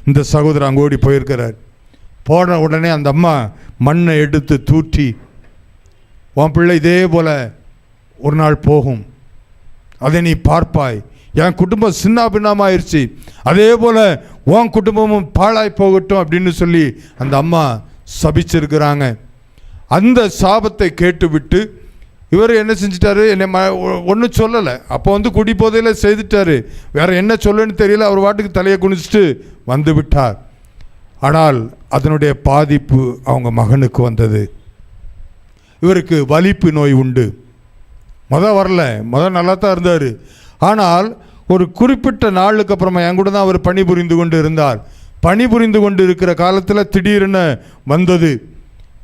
Speaker 1: இந்த சகோதரர் அங்கே ஓடி போயிருக்கிறார். போன உடனே அந்த அம்மா மண்ணை எடுத்து தூற்றி, உன் பிள்ளை இதே போல் ஒரு நாள் போகும், அதை நீ பார்ப்பாய், என் குடும்பம் சின்ன பின்னமாயிருச்சு, அதே போல் உன் குடும்பமும் பாழாய் போகட்டும் அப்படின்னு சொல்லி அந்த அம்மா சபிச்சிருக்கிறாங்க. அந்த சாபத்தை கேட்டுவிட்டு இவர் என்ன செஞ்சிட்டாரு, என்னை ஒன்றும் சொல்லலை. அப்போ குடி போதையில் செய்துட்டாரு, வேற என்ன சொல்லுன்னு தெரியல, அவர் வாட்டுக்கு தலையை குனிச்சிட்டு வந்து விட்டார். ஆனால் அதனுடைய பாதிப்பு அவங்க மகனுக்கு வந்தது. இவருக்கு வலிப்பு நோய் உண்டு. வரல, நல்லா தான் இருந்தார். ஆனால் ஒரு குறிப்பிட்ட நாளுக்கு அப்புறமா என் கூட தான் அவர் பணிபுரிந்து கொண்டு இருந்தார். பணிபுரிந்து கொண்டு இருக்கிற காலத்தில் திடீர்னு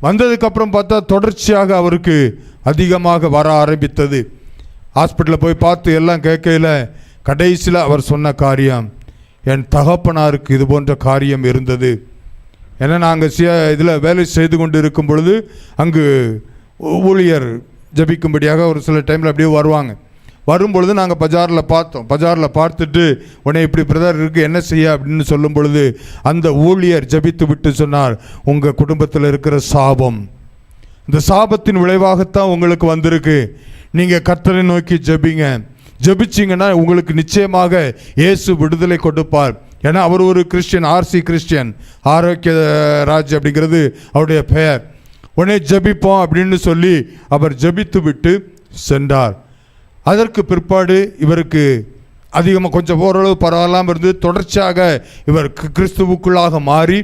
Speaker 1: வந்ததுக்கப்புறம் பார்த்தா தொடர்ச்சியாக அவருக்கு அதிகமாக வர ஆரம்பித்தது. ஹாஸ்பிட்டலில் போய் பார்த்து எல்லாம் கேட்கல. கடைசியில் அவர் சொன்ன காரியம், என் தகப்பனாருக்கு இது போன்ற காரியம் இருந்தது. ஏன்னா நாங்கள் இதில் வேலை செய்து கொண்டு இருக்கும் பொழுது அங்கு ஊழியர் ஜபிக்கும்படியாக ஒரு சில டைமில் அப்படியே வருவாங்க. வரும்பொழுது நாங்கள் பஜாரில் பார்த்தோம். பஜாரில் பார்த்துட்டு உடனே இப்படி பிரதர் இருக்குது என்ன செய்ய அப்படின்னு சொல்லும் பொழுது அந்த ஊழியர் ஜபித்து விட்டு சொன்னார், உங்கள் குடும்பத்தில் இருக்கிற சாபம், இந்த சாபத்தின் விளைவாகத்தான் உங்களுக்கு வந்திருக்கு. நீங்கள் கர்த்தரை நோக்கி ஜபிங்க, ஜபிச்சிங்கன்னா உங்களுக்கு நிச்சயமாக இயேசு விடுதலை கொடுப்பார். ஏன்னா அவர் ஒரு கிறிஸ்டியன், ஆர்சி கிறிஸ்டியன், ஆரோக்கிய ராஜ் அப்படிங்கிறது அவருடைய பெயர். உடனே ஜபிப்போம் அப்படின்னு சொல்லி அவர் ஜபித்து விட்டு சென்றார். அதற்கு பிற்பாடு இவருக்கு அதிகமாக கொஞ்சம் ஓரளவு பரவாயில்லாமல் இருந்து தொடர்ச்சியாக இவர் கிறிஸ்துவுக்குள்ளாக மாறி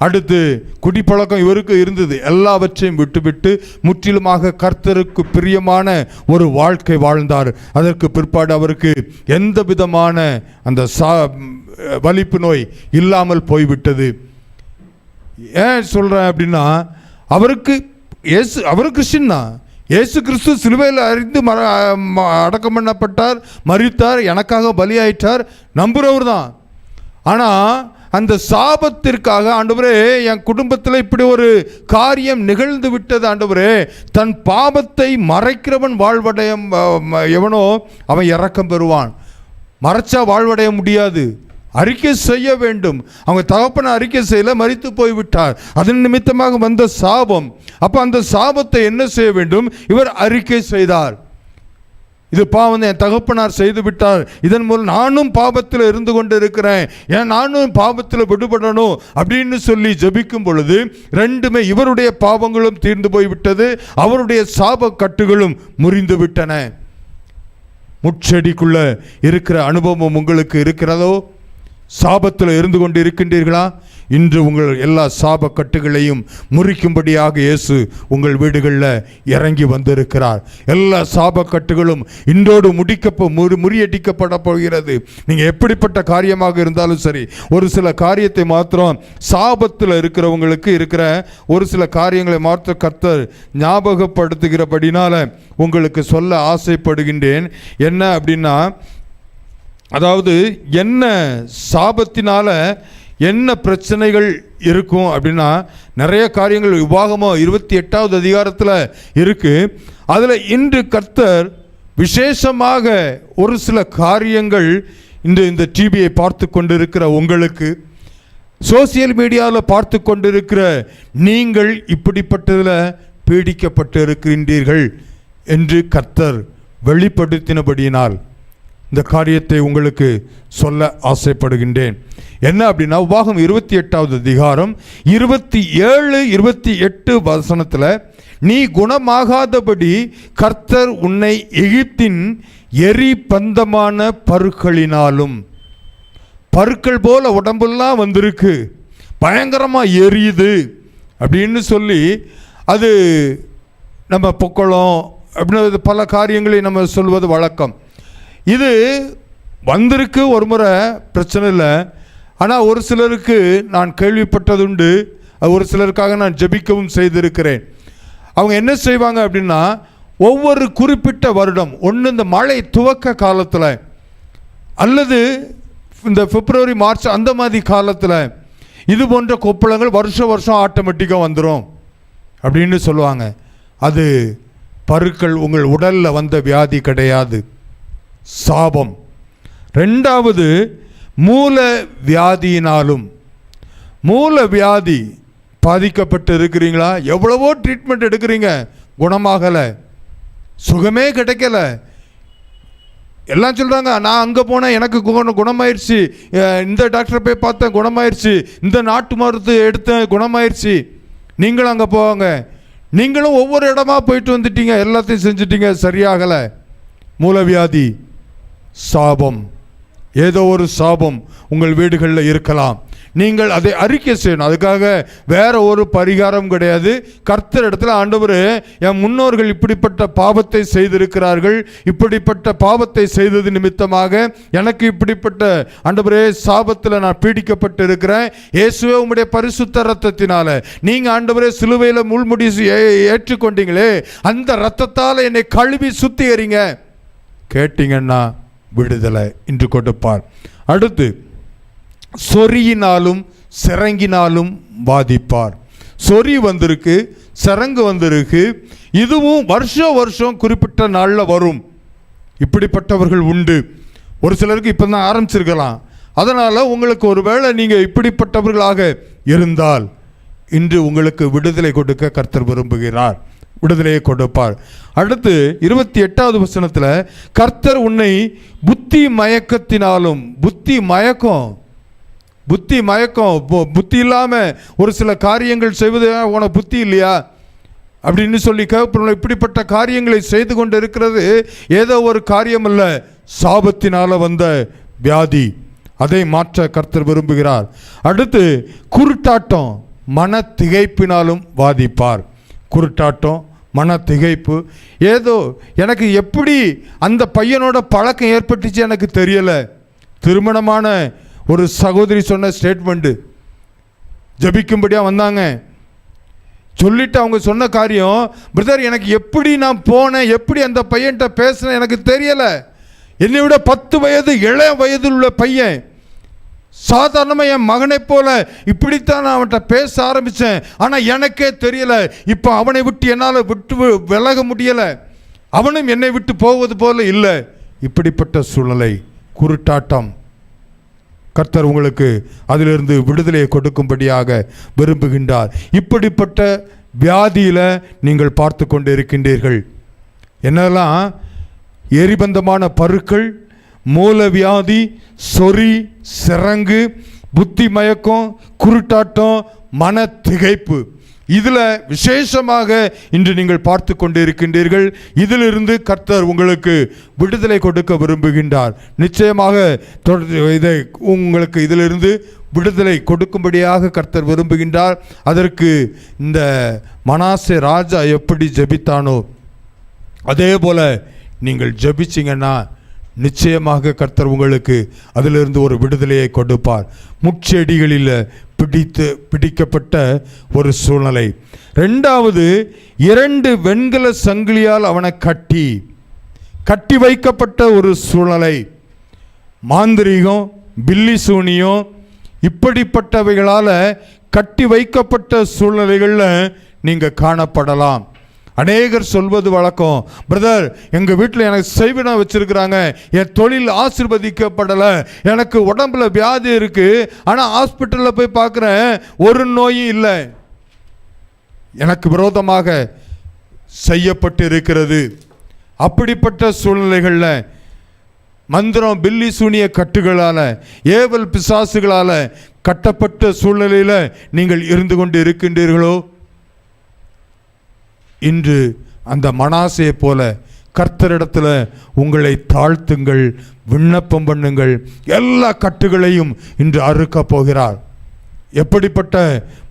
Speaker 1: அடுத்து குடிப்பழக்கம் இவருக்கு இருந்தது. எல்லாவற்றையும் விட்டுவிட்டு முற்றிலுமாக கர்த்தருக்கு பிரியமான ஒரு வாழ்க்கை வாழ்ந்தார். அதற்கு பிற்பாடு அவருக்கு எந்த விதமான அந்த வலிப்பு நோய் இல்லாமல் போய்விட்டது. ஏன் சொல்கிறேன் அப்படின்னா, அவரு கிறிஸ்டின் தான். இயேசு கிறிஸ்து சிலுவையில் அறிந்து அடக்கம் பண்ணப்பட்டார், மரித்தார், எனக்காக பலியாயிட்டார், நம்புகிறவர் தான். ஆனால் அந்த சாபத்திற்காக, ஆண்டவரே என் குடும்பத்தில் இப்படி ஒரு காரியம் நிகழ்ந்து விட்டது ஆண்டவரே, தன் பாவத்தை மறைக்கிறவன் வாழ்வடைய எவனோ அவன் இரக்கம் பெறுவான். மறைச்சா வாழ்வடைய முடியாது, அறிக்கை செய்ய வேண்டும். அவங்க தகப்பன அறிக்கை செய்யல, மரித்து போய்விட்டார். அதன் நிமித்தமாக வந்த சாபம். அப்போ அந்த சாபத்தை என்ன செய்ய வேண்டும்? இவர் அறிக்கை செய்தார். இது பாவம் என் தகப்பனார் செய்து விட்டார், இதன் மூலம் நானும் பாவத்தில் இருந்து கொண்டு இருக்கிறேன், ஏன் நானும் பாவத்தில் விடுபடணும் அப்படின்னு சொல்லி ஜபிக்கும் பொழுது ரெண்டுமே, இவருடைய பாவங்களும் தீர்ந்து போய்விட்டது, அவருடைய சாப கட்டுகளும் முறிந்து விட்டன. முட்செடிக்குள்ள இருக்கிற அனுபவம் உங்களுக்கு இருக்கிறதோ? சாபத்தில் இருந்து கொண்டு இருக்கின்றீர்களா? இன்று உங்கள் எல்லா சாப கட்டுகளையும் முறிக்கும்படியாக இயேசு உங்கள் வீடுகளில் இறங்கி வந்திருக்கிறார். எல்லா சாப கட்டுகளும் இன்றோடு முறியடிக்கப்பட போகிறது. நீங்கள் எப்படிப்பட்ட காரியமாக இருந்தாலும் சரி, ஒரு சில காரியத்தை மாத்திரம் சாபத்தில் இருக்கிறவங்களுக்கு இருக்கிற ஒரு சில காரியங்களை மாத்திரம் கர்த்தர் ஞாபகப்படுத்துகிறபடினால உங்களுக்கு சொல்ல ஆசைப்படுகின்றேன். என்ன அப்படின்னா, அதாவது என்ன சாபத்தினால என்ன பிரச்சனைகள் இருக்கும் அப்படின்னா, நிறைய காரியங்கள் உபாகமம் 28வது அதிகாரத்தில் இருக்கு. அதில் இன்று கர்த்தர் விசேஷமாக ஒரு சில காரியங்கள் இந்த டிவியை பார்த்து கொண்டிருக்கிற உங்களுக்கு, சோசியல் மீடியாவில் பார்த்து கொண்டிருக்கிற நீங்கள் இப்படிப்பட்டதில் பீடிக்கப்பட்டு இருக்கின்றீர்கள் என்று கர்த்தர் வெளிப்படுத்தினபடியினால் இந்த காரியத்தை உங்களுக்கு சொல்ல ஆசைப்படுகின்றேன். என்ன அப்படின்னா, உபாகம் 28வது அதிகாரம் 27-28 வசனத்தில், நீ குணமாகாதபடி கர்த்தர் உன்னை எகிப்தின் எரி பந்தமான பருக்களினாலும், பருக்கள் போல உடம்பெல்லாம் வந்திருக்கு, பயங்கரமாக எரியுது அப்படின்னு சொல்லி, அது நம்ம பொக்களம் அப்படின்னு பல காரியங்களை நம்ம சொல்வது வழக்கம். இது வந்திருக்கு ஒரு முறை, பிரச்சனை இல்லை. ஆனால் ஒரு சிலருக்கு நான் கேள்விப்பட்டதுண்டு, ஒரு சிலருக்காக நான் ஜெபிக்கவும் செய்திருக்கிறேன். அவங்க என்ன செய்வாங்க அப்படின்னா, ஒவ்வொரு குறிப்பிட்ட வருடம் ஒன்று இந்த மழை துவக்க காலத்தில் அல்லது இந்த பிப்ரவரி மார்ச் அந்த மாதிரி காலத்தில் இது போன்ற கொப்பளங்கள் வருஷம் வருஷம் ஆட்டோமேட்டிக்காக வந்துடும் அப்படின்னு சொல்லுவாங்க. அது பருக்கள் உங்கள் உடலில் வந்த வியாதி கிடையாது, சாபம். ரெண்டாவது, மூல வியாதியினாலும். மூல வியாதி பாதிக்கப்பட்டு இருக்கிறீங்களா? எவ்வளவோ ட்ரீட்மெண்ட் எடுக்கிறீங்க, குணமாகலை, சுகமே கிடைக்கல. எல்லாம் சொல்கிறாங்க, நான் அங்கே போனேன் எனக்கு குணமாயிருச்சு, இந்த டாக்டரை போய் பார்த்தேன் குணமாயிருச்சு, இந்த நாட்டு மருந்து எடுத்தேன் குணமாயிருச்சு. நீங்களும் அங்கே போவாங்க, நீங்களும் ஒவ்வொரு இடமா போயிட்டு வந்துட்டீங்க, எல்லாத்தையும் செஞ்சிட்டீங்க, சரியாகலை. மூலவியாதி சாபம், ஏதோ ஒரு சாபம் உங்கள் வீடுகளில் இருக்கலாம். நீங்கள் அதை அறிக்கை செய்யணும். அதுக்காக வேற ஒரு பரிகாரம் கிடையாது. கர்த்தர் இடத்துல, ஆண்டவரே என் முன்னோர்கள் இப்படிப்பட்ட பாவத்தை செய்திருக்கிறார்கள், இப்படிப்பட்ட பாவத்தை செய்தது நிமித்தமாக எனக்கு இப்படிப்பட்ட ஆண்டவரே சாபத்தில் நான் பீடிக்கப்பட்டு இருக்கிறேன். இயேசுவே உம்முடைய பரிசுத்த இரத்தத்தினால நீங்கள் ஆண்டவரே சிலுவையில் முள்முடி ஏற்றுக்கொண்டீங்களே, அந்த இரத்தத்தால் என்னை கழுவி சுத்திகரிங்க. கேட்டீங்கன்னா விடுதலை இன்று கொடுப்பார். அடுத்து, சொறியினாலும் சிரங்கினாலும் பாதிப்பார். சொறி வந்திருக்கு, சிரங்கு வந்திருக்கு. இதுவும் வருஷம் குறிப்பிட்ட நாளில் வரும். இப்படிப்பட்டவர்கள் உண்டு. ஒரு சிலருக்கு இப்போ தான் ஆரம்பிச்சிருக்கலாம். அதனால் உங்களுக்கு ஒருவேளை நீங்கள் இப்படிப்பட்டவர்களாக இருந்தால் இன்று உங்களுக்கு விடுதலை கொடுக்க கர்த்தர் விரும்புகிறார், விடுதலையை கொடுப்பார். அடுத்து 28வது வசனத்தில், கர்த்தர் உன்னை புத்தி மயக்கத்தினாலும். புத்தி மயக்கம், புத்தி இல்லாமல் ஒரு சில காரியங்கள் செய்வது, உனக்கு புத்தி இல்லையா அப்படின்னு சொல்லி கேட்போம். இப்படிப்பட்ட காரியங்களை செய்து கொண்டு இருக்கிறது ஏதோ ஒரு காரியம் அல்ல, சாபத்தினால வந்த வியாதி. அதை மாற்ற கர்த்தர் விரும்புகிறார். அடுத்து, குருட்டாட்டம், மன திகைப்பினாலும் பாதிப்பார். குருட்டாட்டம், மன திகைப்பு. ஏதோ எனக்கு எப்படி அந்த பையனோட பழக்கம் ஏற்பட்டுச்சு எனக்கு தெரியலை. திருமணமான ஒரு சகோதரி சொன்ன ஸ்டேட்மெண்ட்டு, ஜபிக்கும்படியாக வந்தாங்க, சொல்லிட்டு அவங்க சொன்ன காரியம், பிரதர் எனக்கு எப்படி நான் போனேன், எப்படி அந்த பையன்கிட்ட பேசினேன் எனக்கு தெரியலை. என்னை விட 10 வயது இளைய வயதில் உள்ள பையன், சாதாரணமாக என் மகனை போல இப்படித்தான் நான் அவன்கிட்ட பேச ஆரம்பித்தேன். ஆனால் எனக்கே தெரியலை. இப்போ அவனை விட்டு என்னால் விலக முடியலை, அவனும் என்னை விட்டு போவது போல இல்லை. இப்படிப்பட்ட சூழ்நிலை, குருட்டாட்டம். கர்த்தர் உங்களுக்கு அதிலிருந்து விடுதலையை கொடுக்கும்படியாக விரும்புகின்றார். இப்படிப்பட்ட வியாதியில் நீங்கள் பார்த்து கொண்டு இருக்கின்றீர்கள். என்னெல்லாம்? எரிபந்தமான பருக்கள், மூலவியாதி, சொறி, சிரங்கு, புத்தி மயக்கம், குருட்டாட்டம், மன திகைப்பு. இதில் விசேஷமாக இன்று நீங்கள் பார்த்து கொண்டு இருக்கின்றீர்கள். இதிலிருந்து கர்த்தர் உங்களுக்கு விடுதலை கொடுக்க விரும்புகின்றார். நிச்சயமாக இதை உங்களுக்கு இதிலிருந்து விடுதலை கொடுக்கும்படியாக கர்த்தர் விரும்புகின்றார். அதற்கு இந்த மனாசே ராஜா எப்படி ஜெபித்தானோ அதே போல நீங்கள் ஜெபிச்சிங்கன்னா நிச்சயமாக கர்த்தர் உங்களுக்கு அதிலிருந்து ஒரு விடுதலையை கொடுப்பார். முட்செடிகளில் பிடிக்கப்பட்ட ஒரு சூழ்நிலை. ரெண்டாவது, 2 வெண்கல சங்கிலியால் அவனை கட்டி வைக்கப்பட்ட ஒரு சூழ்நிலை. மாந்திரீகம், பில்லி சூனியம், இப்படிப்பட்டவைகளால் கட்டி வைக்கப்பட்ட சூழ்நிலைகளில் நீங்கள் காணப்படலாம். அநேகர் சொல்வது வழக்கம், பிரதர் எங்கள் வீட்டில் எனக்கு செய்வினை வச்சுருக்கிறாங்க, என் தொழில் ஆசீர்வதிக்கப்படலை, எனக்கு உடம்புல வியாதி இருக்குது, ஆனால் ஹாஸ்பிட்டலில் போய் பார்க்குறேன் ஒரு நோயும் இல்லை, எனக்கு விரோதமாக செய்யப்பட்டு இருக்கிறது. அப்படிப்பட்ட சூழ்நிலைகளில் மந்திரம், பில்லி சூனிய கட்டுகளால், ஏவல் பிசாசுகளால் கட்டப்பட்ட சூழ்நிலையில் நீங்கள் இருந்து கொண்டு இருக்கின்றீர்களோ? இன்று அந்த மனாசே போல கர்த்தரிடத்தில் உங்களை தாழ்த்துங்கள், விண்ணப்பம் பண்ணுங்கள். எல்லா கட்டுகளையும் இன்று அறுக்கப் போகிறார். எப்படிப்பட்ட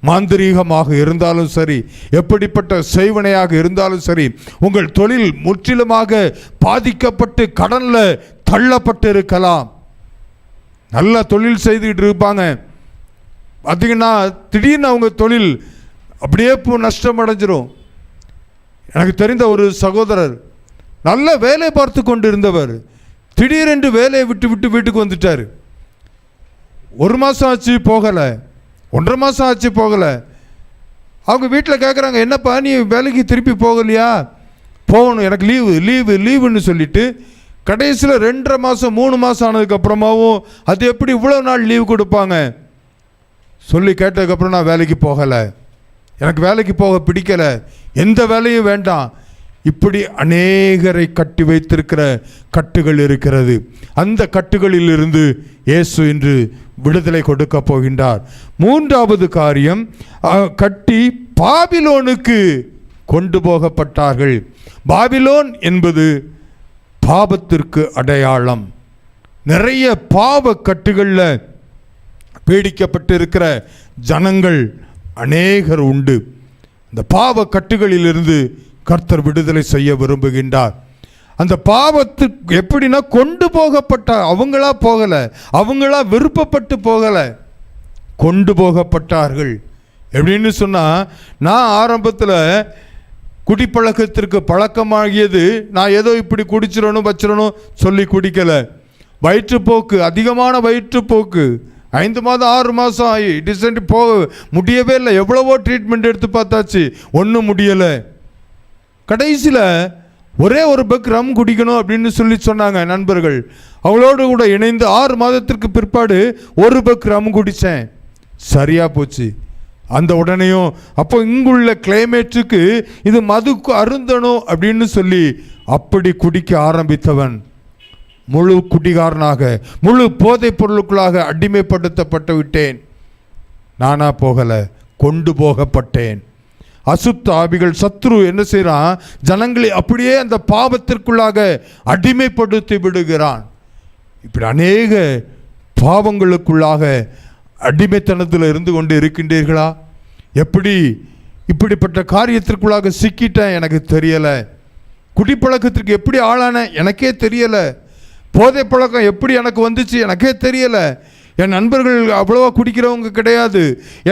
Speaker 1: மாந்திரீகமாக இருந்தாலும் சரி, எப்படிப்பட்ட செய்வனையாக இருந்தாலும் சரி, உங்கள் தொழில் முற்றிலுமாக பாதிக்கப்பட்டு கடனில் தள்ளப்பட்டு இருக்கலாம். நல்ல தொழில் செய்துக்கிட்டு இருப்பாங்க, பார்த்தீங்கன்னா திடீர்னு அவங்க தொழில் அப்படியே நஷ்டம் அடைஞ்சிரும். எனக்கு தெரிந்த ஒரு சகோதரர் நல்ல வேலை பார்த்து கொண்டு இருந்தவர், திடீரென்று வேலையை விட்டு வீட்டுக்கு வந்துட்டார். 1 மாதம் ஆச்சு போகலை, 1.5 மாதம் ஆச்சு போகலை. அவங்க வீட்டில் கேட்குறாங்க, என்னப்பா நீ வேலைக்கு திருப்பி போகலையா? போகணும், எனக்கு லீவுன்னு சொல்லிட்டு கடைசியில் 2.5 மாதம் 3 மாதம் ஆனதுக்கப்புறமாவும் அது எப்படி இவ்வளோ நாள் லீவு கொடுப்பாங்க சொல்லி கேட்டதுக்கப்புறம் நான் வேலைக்கு போகலை, எனக்கு வேலைக்கு போக பிடிக்கலை, எந்த வேலையும் வேண்டாம். இப்படி அநேகரை கட்டி வைத்திருக்கிற கட்டுகள் இருக்கிறது. அந்த கட்டுகளில் இருந்து இயேசு இன்று விடுதலை கொடுக்க போகின்றார். 3வது காரியம், கட்டி பாபிலோனுக்கு கொண்டு போகப்பட்டார்கள். பாபிலோன் என்பது பாவத்திற்கு அடையாளம். நிறைய பாவ கட்டுகளில் பீடிக்கப்பட்டு இருக்கிற ஜனங்கள் அநேகர் உண்டு. இந்த பாவ கட்டுகளிலிருந்து கர்த்தர் விடுதலை செய்ய விரும்புகின்றார். அந்த பாவத்துக்கு எப்படின்னா கொண்டு போகப்பட்டார். அவங்களா போகலை, அவங்களா விருப்பப்பட்டு போகலை, கொண்டு போகப்பட்டார்கள். எப்படின்னு சொன்னால், நான் ஆரம்பத்தில் குடிப்பழக்கத்திற்கு பழக்கமாகியது நான் ஏதோ இப்படி குடிச்சிடணும் வச்சிடணும் சொல்லி குடிக்கலை. வயிற்றுப்போக்கு, அதிகமான வயிற்றுப்போக்கு, 5 மாதம் 6 மாதம் ஆகி டிசென்ட் போக முடியவே இல்லை. எவ்வளவோ ட்ரீட்மெண்ட் எடுத்து பார்த்தாச்சு, ஒன்றும் முடியலை. கடைசியில் ஒரே ஒரு பெக் ரம் குடிக்கணும் அப்படின்னு சொல்லி சொன்னாங்க நண்பர்கள். அவளோடு கூட இணைந்து 6 மாதத்திற்கு பிற்பாடு ஒரு பெக் ரம் குடித்தேன், சரியாக போச்சு. அந்த உடனேயும் அப்போ இங்குள்ள கிளைமேட்டுக்கு இது மதுக்கு அருந்தணும் அப்படின்னு சொல்லி அப்படி குடிக்க ஆரம்பித்தவன் முழு குடிகாரனாக, முழு போதைப் பொருளுக்குள்ளாக அடிமைப்படுத்தப்பட்டு விட்டேன். நானா போகலை, கொண்டு போகப்பட்டேன். அசுத்த ஆவிகள், சத்ரு என்ன செய்கிறான், ஜனங்களை அப்படியே அந்த பாவத்திற்குள்ளாக அடிமைப்படுத்தி விடுகிறான். இப்படி அநேக பாவங்களுக்குள்ளாக அடிமைத்தனத்தில் இருந்து கொண்டு இருக்கின்றீர்களா? எப்படி இப்படிப்பட்ட காரியத்திற்குள்ளாக சிக்கிட்டேன் எனக்கு தெரியலை. குடிப்பழக்கத்திற்கு எப்படி ஆளான எனக்கே தெரியலை. போதை பழக்கம் எப்படி எனக்கு வந்துச்சு எனக்கே தெரியலை. என் நண்பர்கள் அவ்வளோவா குடிக்கிறவங்க கிடையாது,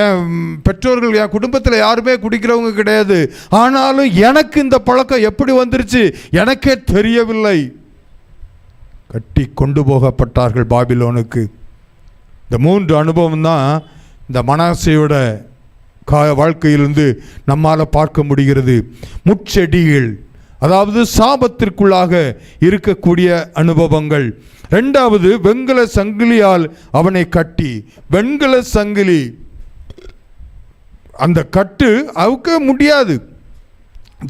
Speaker 1: என் பெற்றோர்கள், என் குடும்பத்தில் யாருமே குடிக்கிறவங்க கிடையாது. ஆனாலும் எனக்கு இந்த பழக்கம் எப்படி வந்துருச்சு எனக்கே தெரியவில்லை. கட்டி கொண்டு போகப்பட்டார்கள் பாபிலோனுக்கு. இந்த 3 அனுபவம் தான் இந்த மனாசேயோட வாழ்க்கையிலிருந்து நம்மால் பார்க்க முடிகிறது. முட்செடிகள், அதாவது சாபத்திற்குள்ளாக இருக்கக்கூடிய அனுபவங்கள். 2வது, வெண்கல சங்கிலியால் அவனை கட்டி. வெண்கல சங்கிலி, அந்த கட்டு அவுக்க முடியாது.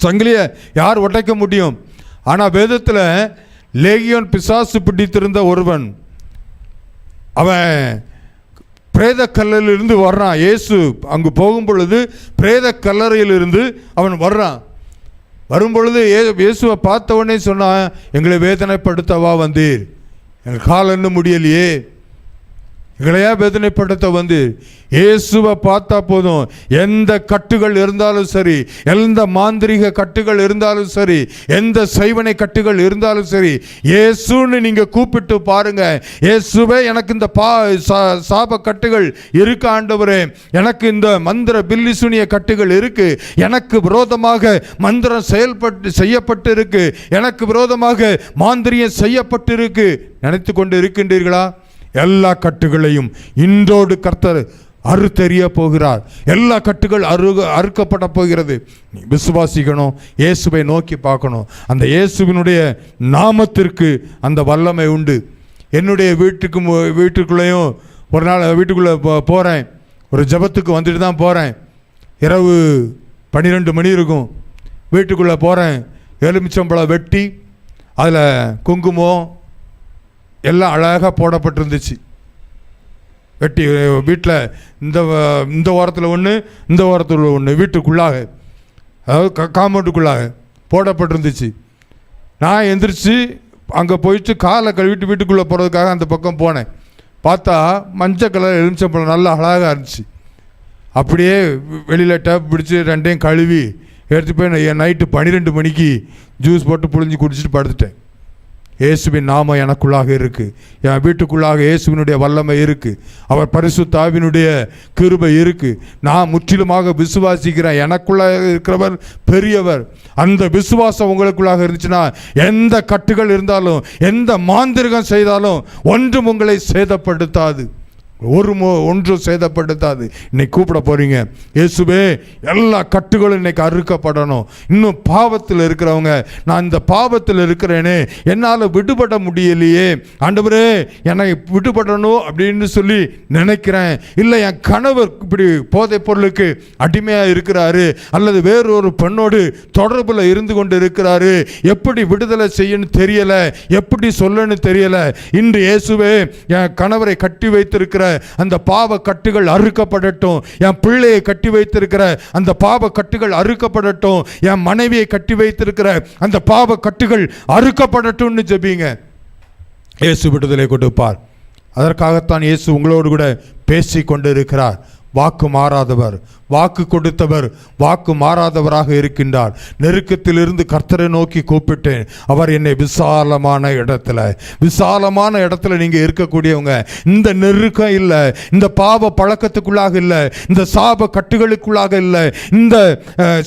Speaker 1: சங்கிலியை யார் உடைக்க முடியும்? ஆனால் வேதத்தில் லேகியோன் பிசாசு பிடித்திருந்த ஒருவன், அவன் பிரேத கல்லறையிலிருந்து வர்றான். இயேசு அங்கு போகும் பொழுது பிரேத கல்லறையிலிருந்து அவன் வர்றான். வரும்பொழுது இயேசுவை பார்த்த உடனே சொன்னான், எங்களை வேதனைப்படுத்தவா வந்தீர்? எங்கள் கால் இன்னும் முடியலையே, எங்களையா வேதனைப்படுத்த வந்து? இயேசுவை பார்த்தா போதும், எந்த கட்டுகள் இருந்தாலும் சரி, எந்த மாந்திரிக கட்டுகள் இருந்தாலும் சரி, எந்த சைவனை கட்டுகள் இருந்தாலும் சரி, இயேசுன்னு நீங்கள் கூப்பிட்டு பாருங்க. இயேசுவே, எனக்கு இந்த சாப கட்டுகள் இருக்கு ஆண்டவரே, எனக்கு இந்த மந்திர பில்லிசுனிய கட்டுகள் இருக்கு, எனக்கு விரோதமாக மந்திரம் செய்யப்பட்டு இருக்கு, எனக்கு விரோதமாக மாந்திரியம் செய்யப்பட்டு இருக்கு நினைத்து கொண்டு இருக்கின்றீர்களா? எல்லா கட்டுகளையும் இன்றோடு கர்த்தர் அறுத்தெறிய போகிறார். எல்லா கட்டுகள் அறுக்கப்பட போகிறது. நீ விசுவாசிக்கணும், இயேசுவை நோக்கி பார்க்கணும். அந்த இயேசுவினுடைய நாமத்திற்கு அந்த வல்லமை உண்டு. என்னுடைய வீட்டுக்குள்ளேயும் ஒரு நாள் வீட்டுக்குள்ளே போகிறேன், ஒரு ஜபத்துக்கு வந்துட்டு தான் போகிறேன். இரவு 12 மணி இருக்கும். வீட்டுக்குள்ளே போகிறேன், எலுமிச்சம்பழம் வெட்டி அதில் குங்குமம் எல்லாம் அழகாக போடப்பட்டிருந்துச்சு. வெட்டி வீட்டில் இந்த ஓரத்தில் ஒன்று, இந்த ஓரத்தில் ஒன்று, வீட்டுக்குள்ளாக, அதாவது காம்பவுண்டுக்குள்ளாக போடப்பட்டிருந்துச்சு. நான் எந்திரிச்சு அங்கே போயிட்டு காலை கழுவிட்டு வீட்டுக்குள்ளே போகிறதுக்காக அந்த பக்கம் போனேன். பார்த்தா மஞ்சள் கலர் எலுமிச்சம்பழம் நல்லா அழகாக இருந்துச்சு. அப்படியே வெளியில் டேப் பிடிச்சி 2யும் கழுவி எடுத்து போய் என் நைட்டு 12 மணிக்கு ஜூஸ் போட்டு புழிஞ்சு குடிச்சிட்டு படுத்துட்டேன். இயேசுவின் நாமம் எனக்குள்ளாக இருக்குது, என் வீட்டுக்குள்ளாக இயேசுவினுடைய வல்லமை இருக்குது, அவர் பரிசுத்த ஆவியினுடைய கிருபை இருக்குது. நான் முற்றிலுமாக விசுவாசிக்கிறேன், எனக்குள்ளாக இருக்கிறவர் பெரியவர். அந்த விசுவாசம் உங்களுக்குள்ளாக இருந்துச்சுன்னா எந்த கட்டுகள் இருந்தாலும், எந்த மாந்திரிகம் செய்தாலும் ஒன்றும் உங்களை சேதப்படுத்தாது. ஒன்றும் சேதப்படுத்தாது. இன்னைக்கு கூப்பிட போறீங்க, இயேசுவே எல்லா கட்டுகளும் இன்னைக்கு அறுக்கப்படணும். இன்னும் பாவத்தில் இருக்கிறவங்க, நான் இந்த பாவத்தில் இருக்கிறேனே, என்னால் விடுபட முடியலையே ஆண்டவரே, என்னை விடுபடணும் அப்படின்னு சொல்லி நினைக்கிறேன். இல்லை, என் கணவர் இப்படி போதைப் பொருளுக்கு அடிமையாக இருக்கிறாரு, அல்லது வேறொரு பெண்ணோடு தொடர்பில் இருந்து கொண்டு இருக்கிறாரு, எப்படி விடுதலை செய்யணும் தெரியலை, எப்படி சொல்லணும் தெரியலை. இன்று இயேசுவே என் கணவரை கட்டி வைத்திருக்கிற அந்த பாவ கட்டுகள் அறுக்கப்படட்டும். என் பிள்ளையை கட்டி வைத்திருக்கிற அந்த பாவ கட்டுகள் அறுக்கப்படட்டும். என் மனைவியை கட்டி வைத்திருக்கிற அந்த பாவ கட்டுகள் அறுக்கப்படட்டும்னு ஜெபிங்க. இயேசு விடுதலை கொடுப்பார். அதற்காகத்தான் இயேசு உங்களோடு கூட பேசி கொண்டு இருக்கிறார். வாக்கு மாறாதவர், வாக்கு கொடுத்தவர் வாக்கு மாறாதவராக இருக்கின்றார். நெருக்கத்திலிருந்து கர்த்தரை நோக்கி கூப்பிட்டேன், அவர் என்னை விசாலமான இடத்துல நீங்க இருக்கக்கூடியவங்க. இந்த நெருக்கம் இல்லை, இந்த பாவ பழக்கத்துக்குள்ளாக இல்லை, இந்த சாப கட்டுகளுக்குள்ளாக இல்லை, இந்த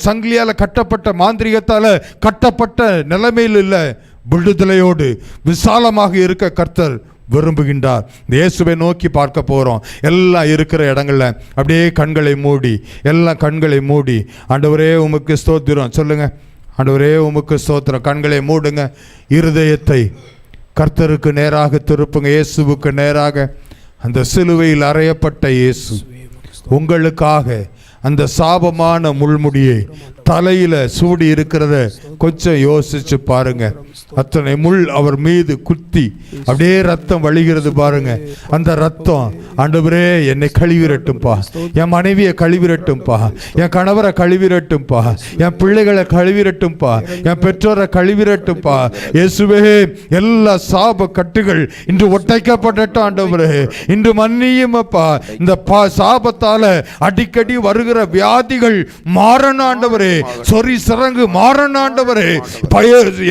Speaker 1: சங்கிலியால கட்டப்பட்ட மாந்திரிகத்தால கட்டப்பட்ட நிலைமையில் இல்லை. விடுதலையோடு விசாலமாக இருக்க கர்த்தர் விரும்புகின்றார். இயேசுவை நோக்கி பார்க்க போகிறோம். எல்லாம் இருக்கிற இடங்கள்ல அப்படியே கண்களை மூடி, எல்லாம் கண்களை மூடி, ஆண்டவரே உமக்கு ஸ்தோத்திரம் சொல்லுங்க. ஆண்டவரே உமக்கு ஸ்தோத்திரம். கண்களை மூடுங்க. இருதயத்தை கர்த்தருக்கு நேராக திருப்புங்க. இயேசுவுக்கு நேராக. அந்த சிலுவையில் அறையப்பட்ட இயேசு உங்களுக்காக அந்த சாபமான முள்முடியை தலையில சூடி இருக்கிறத கொஞ்சம் யோசிச்சு பாருங்க. அத்தனை முள் அவர் மீது குத்தி அப்படியே ரத்தம் வழிகிறது பாருங்க. அந்த ரத்தம், ஆண்டவரே என்னை கழுவிரட்டும்பா, என் மனைவியை கழுவிரட்டும்பா, என் கணவரை கழுவிரட்டும்பா, என் பிள்ளைகளை கழுவிரட்டும்பா, என் பெற்றோரை கழுவிரட்டும்பா. இயேசுவே எல்லா சாப கட்டுகள் இன்று ஒட்டைக்கப்படட்டும் ஆண்டவரே. இன்று மன்னியும் அப்பா. இந்த சாபத்தால அடிக்கடி வருகிற வியாதிகள் மாறணும் ஆண்டவரே. சொறி சிறங்கு மாறணும் ஆண்டவரே.